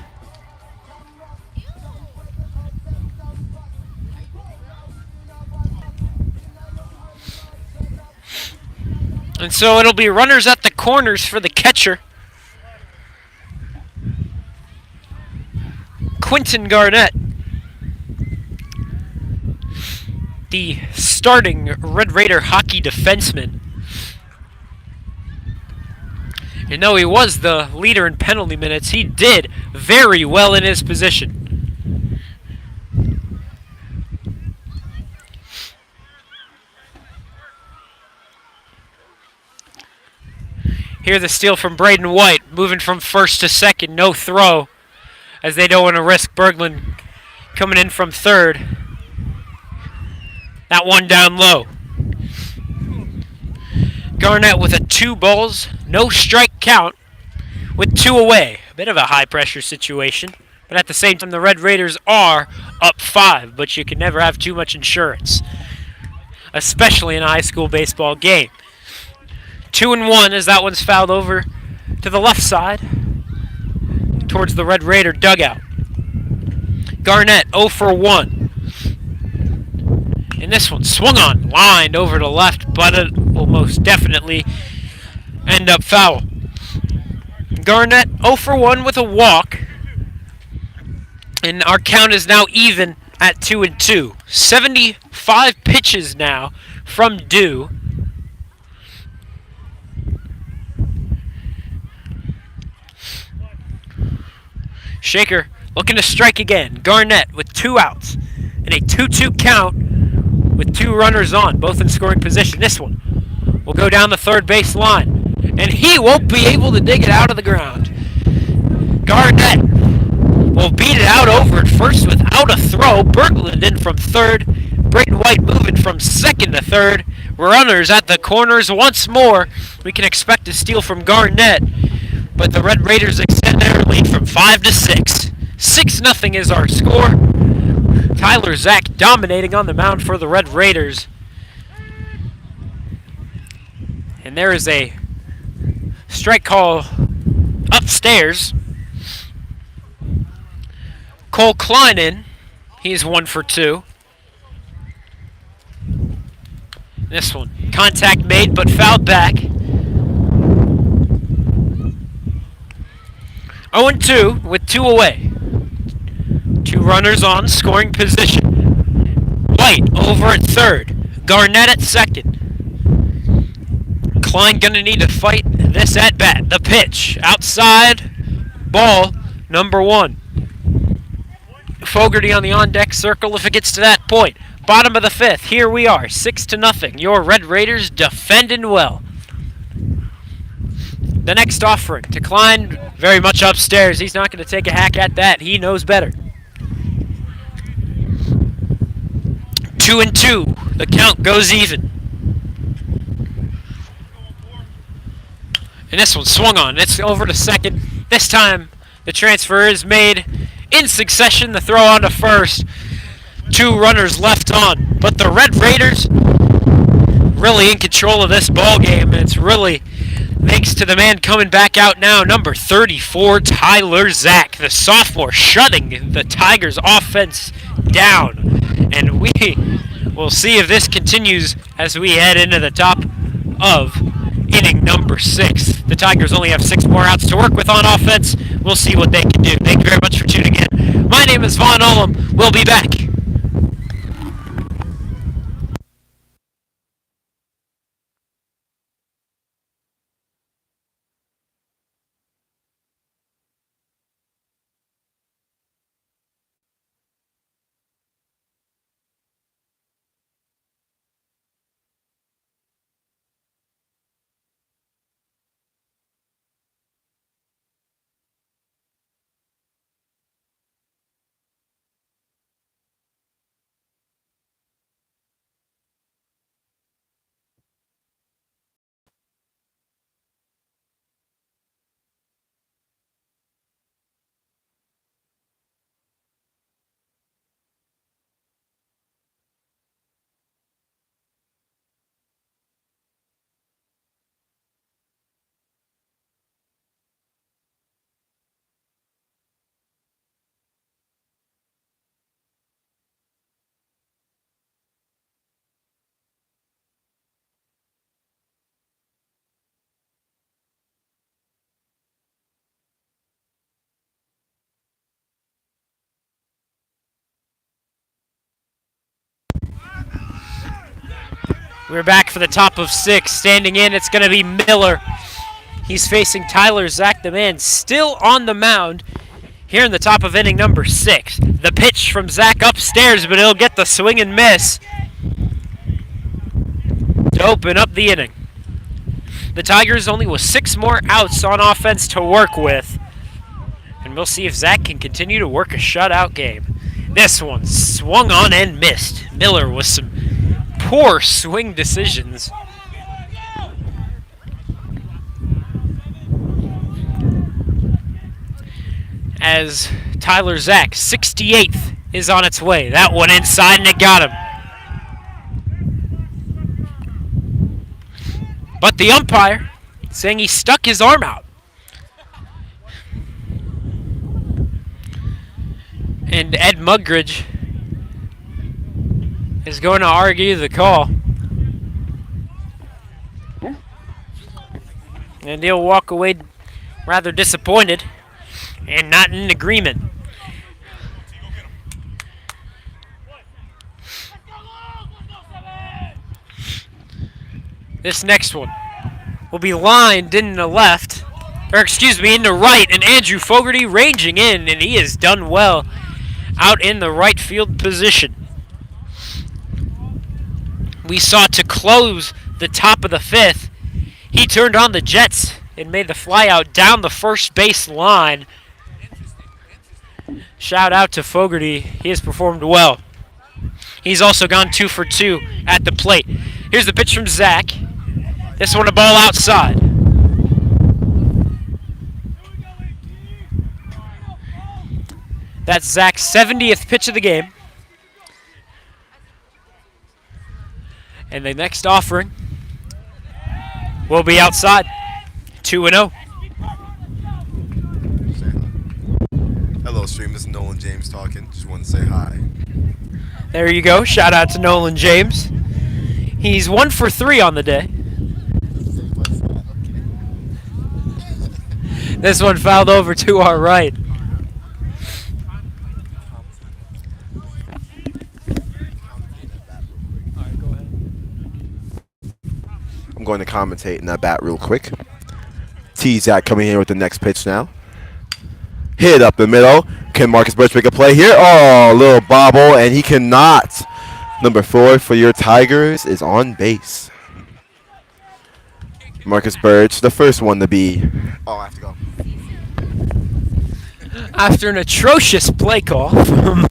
And so it'll be runners at the corners for the catcher, Quentin Garnett, the starting Red Raider hockey defenseman. And though he was the leader in penalty minutes, he did very well in his position. Here's the steal from Braden White, moving from first to second, no throw, as they don't want to risk Berglund coming in from third. That one down low. Garnett with a 2 balls, no strike count with 2 away. A bit of a high pressure situation, but at the same time the Red Raiders are up 5, but you can never have too much insurance, especially in a high school baseball game. 2-1 as that one's fouled over to the left side towards the Red Raider dugout. Garnett 0 for 1. And this one swung on, lined over to left, but it will most definitely end up foul. Garnett 0 for 1 with a walk. And our count is now even at 2-2. 75 pitches now from Dew. Shaker looking to strike again. Garnett with 2 outs and a 2-2 count with 2 runners on, both in scoring position. This one will go down the third base line, and he won't be able to dig it out of the ground. Garnett will beat it out over at first without a throw. Berglund in from third. Braden White moving from second to third. Runners at the corners once more. We can expect a steal from Garnett, but the Red Raiders extend their lead from 5 to 6. 6-0 is our score. Tyler Zach dominating on the mound for the Red Raiders. And there is a strike call upstairs. Cole Kleinen, he's 1 for 2. This one, contact made but fouled back. 0-2 with 2 away. 2 runners on, scoring position. White over at third. Garnett at second. Klein gonna need to fight this at bat. The pitch, outside, ball, number 1. Fogarty on the on-deck circle if it gets to that point. Bottom of the 5th, here we are, 6-0. Your Red Raiders defending well. The next offering to Klein, very much upstairs. He's not going to take a hack at that. He knows better. 2-2. The count goes even. And this one swung on. It's over to second. This time, the transfer is made in succession. The throw on to first. 2 runners left on. But the Red Raiders really in control of this ball game. And it's really Thanks to the man coming back out now, number 34, Tyler Zack, the sophomore, shutting the Tigers' offense down. And we will see if this continues as we head into the top of inning number 6. The Tigers only have 6 more outs to work with on offense. We'll see what they can do. Thank you very much for tuning in. My name is Vaughn Ullum. We'll be back. We're back for the top of 6. Standing in, it's going to be Miller. He's facing Tyler Zack, the man still on the mound here in the top of inning number 6. The pitch from Zack upstairs, but he'll get the swing and miss to open up the inning. The Tigers only with 6 more outs on offense to work with. And we'll see if Zack can continue to work a shutout game. This one swung on and missed. Miller with some poor swing decisions. As Tyler Zack, 68th, is on its way. That one inside and it got him. But the umpire saying he stuck his arm out. And Ed Mugridge is going to argue the call. And he'll walk away rather disappointed and not in agreement. This next one will be lined in the left, or excuse me, in the right, and Andrew Fogarty ranging in, and he has done well out in the right field position. We saw to close the top of the 5th, he turned on the jets and made the fly out down the first base line. Shout out to Fogarty. He has performed well. He's also gone 2 for 2 at the plate. Here's the pitch from Zack. This one a ball outside. That's Zack's 70th pitch of the game. And the next offering will be outside. 2-0. Hello, stream. This is Nolan James talking. Just wanted to say hi. There you go. Shout out to Nolan James. He's 1 for 3 on the day. This one fouled over to our right. I'm going to commentate in that bat real quick. T-Zack coming here with the next pitch now. Hit up the middle. Can Marcus Birch make a play here? Oh, little bobble, and he cannot. Number 4 for your Tigers is on base. Marcus Birch, the first one to be. Oh, I have to go. After an atrocious play call from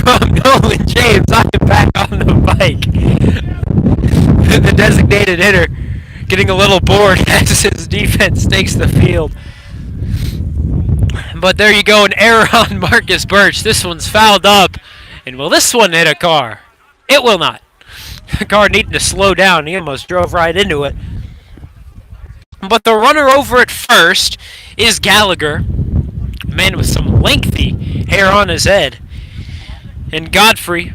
Nolan James, I am back on the bike. The designated hitter getting a little bored as his defense takes the field. But there you go, an error on Marcus Birch. This one's fouled up. And will this one hit a car? It will not. The car needing to slow down. He almost drove right into it. But the runner over at first is Gallagher, a man with some lengthy hair on his head. And Godfrey,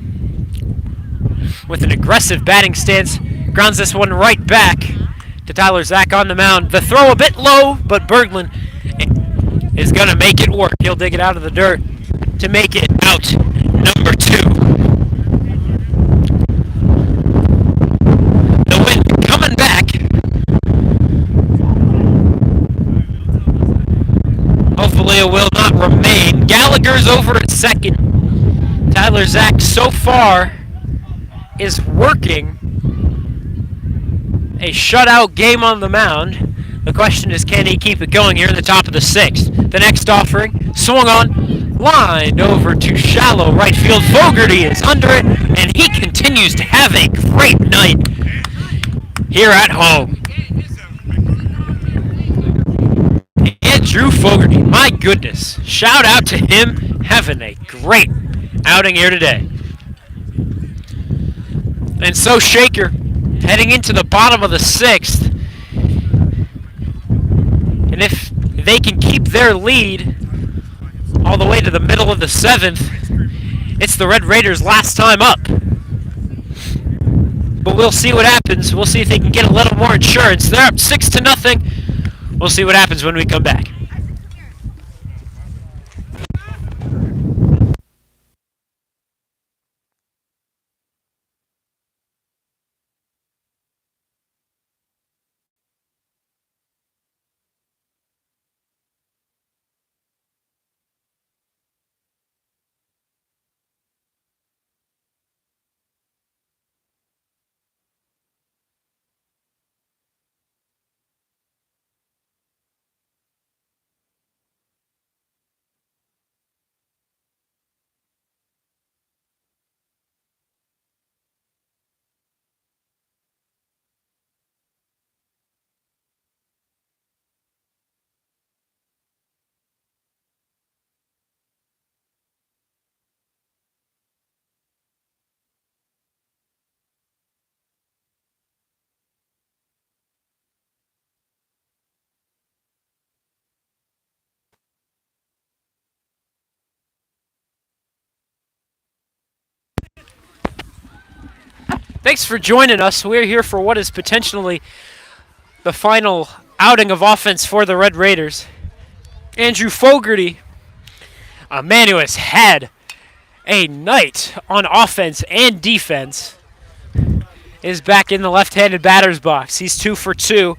with an aggressive batting stance, grounds this one right back to Tyler Zach on the mound. The throw a bit low, but Berglund is going to make it work. He'll dig it out of the dirt to make it out number 2. The wind coming back. Hopefully it will not remain. Gallagher's over at second. Tyler Zach so far is working a shutout game on the mound. The question is, can he keep it going here in the top of the 6th? The next offering, swung on, lined over to shallow right field. Fogarty is under it, and he continues to have a great night here at home. Andrew Fogarty, my goodness, shout out to him, having a great outing here today. And so Shaker, heading into the bottom of the 6th. And if they can keep their lead all the way to the middle of the 7th, it's the Red Raiders' last time up. But we'll see what happens. We'll see if they can get a little more insurance. They're up 6-0. We'll see what happens when we come back. Thanks for joining us. We're here for what is potentially the final outing of offense for the Red Raiders. Andrew Fogarty, a man who has had a night on offense and defense, is back in the left-handed batter's box. He's 2 for 2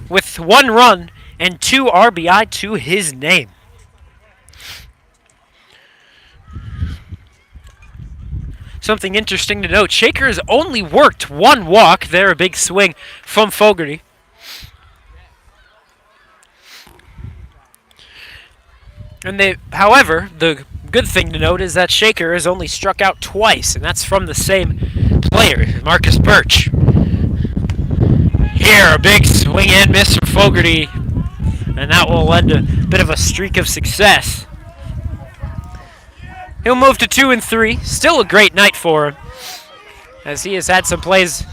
with 1 run and 2 RBI to his name. Something interesting to note, Shaker has only worked 1 walk. There, a big swing from Fogarty. However, the good thing to note is that Shaker has only struck out twice, and that's from the same player, Marcus Birch. Here, a big swing and miss from Fogarty, and that will lend a bit of a streak of success. He'll move to 2 and 3. Still a great night for him, as he has had some plays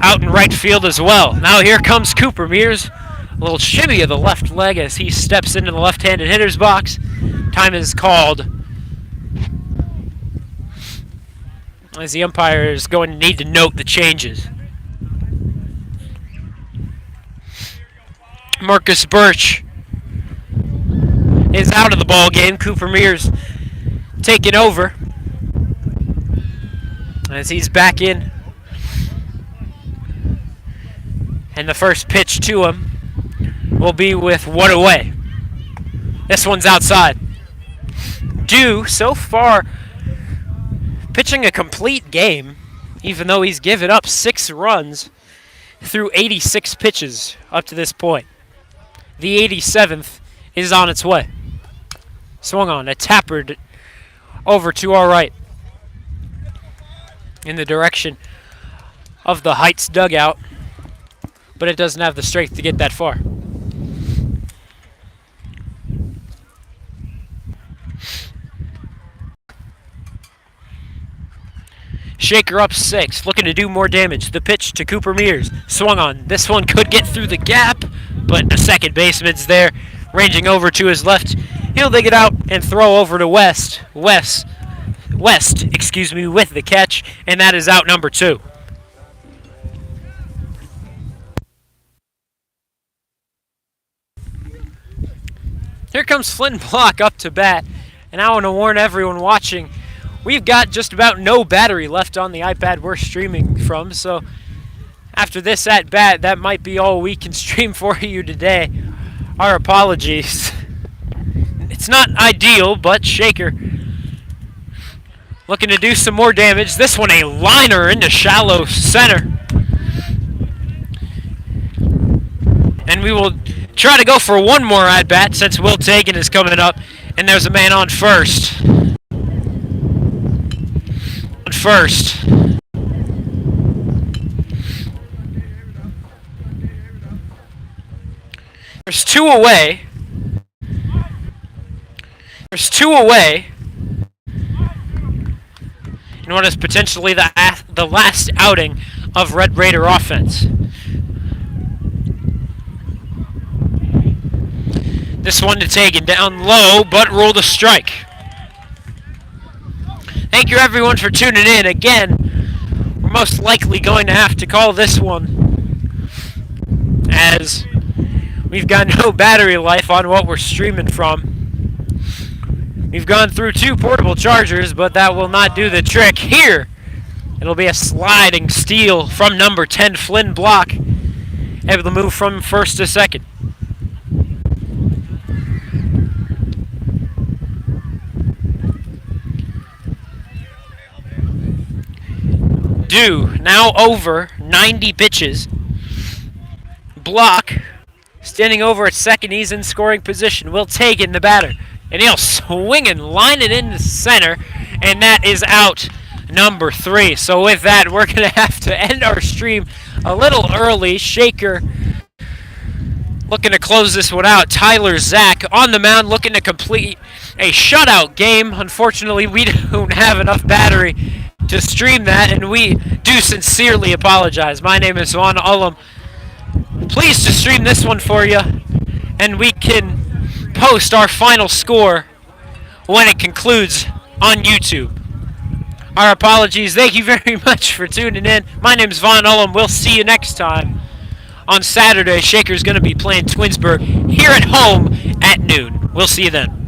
out in right field as well. Now here comes Cooper Mears. A little shimmy of the left leg as he steps into the left-handed hitter's box. Time is called, as the umpire is going to need to note the changes. Marcus Birch is out of the ball game. Cooper Mears taking over as he's back in. And the first pitch to him will be with 1 away. This one's outside. Due so far pitching a complete game, even though he's given up 6 runs through 86 pitches up to this point. The 87th is on its way. Swung on, a tappered over to our right in the direction of the Heights dugout, but it doesn't have the strength to get that far. Shaker up 6, looking to do more damage. The pitch to Cooper Mears. Swung on. This one could get through the gap, but the second baseman's there, ranging over to his left. He'll dig it out and throw over to West, with the catch, and that is out number 2. Here comes Flynn Block up to bat, and I want to warn everyone watching, we've got just about no battery left on the iPad we're streaming from, so after this at bat, that might be all we can stream for you today. Our apologies. It's not ideal, but Shaker looking to do some more damage. This one a liner into shallow center. And we will try to go for one more at bat since Will Tagan is coming up. And there's a man on first. There's two away. In what is potentially the last outing of Red Raider offense. This one to Tagan down low, but ruled a strike. Thank you everyone for tuning in. Again, we're most likely going to have to call this one, as we've got no battery life on what we're streaming from. We've gone through 2 portable chargers, but that will not do the trick. Here, it'll be a sliding steal from number 10, Flynn Block, able to move from first to second. Now over 90 pitches. Block standing over at second. He's in scoring position. Will Tagan the batter. And he'll swing and line it into center. And that is out number 3. So with that, we're going to have to end our stream a little early. Shaker looking to close this one out. Tyler Zach on the mound looking to complete a shutout game. Unfortunately, we don't have enough battery to stream that, and we do sincerely apologize. My name is Vaughn Ullum. Pleased to stream this one for you, and we can post our final score when it concludes on YouTube. Our apologies. Thank you very much for tuning in. My name is Vaughn Ullum. We'll see you next time. On Saturday, Shaker's going to be playing Twinsburg here at home at noon. We'll see you then.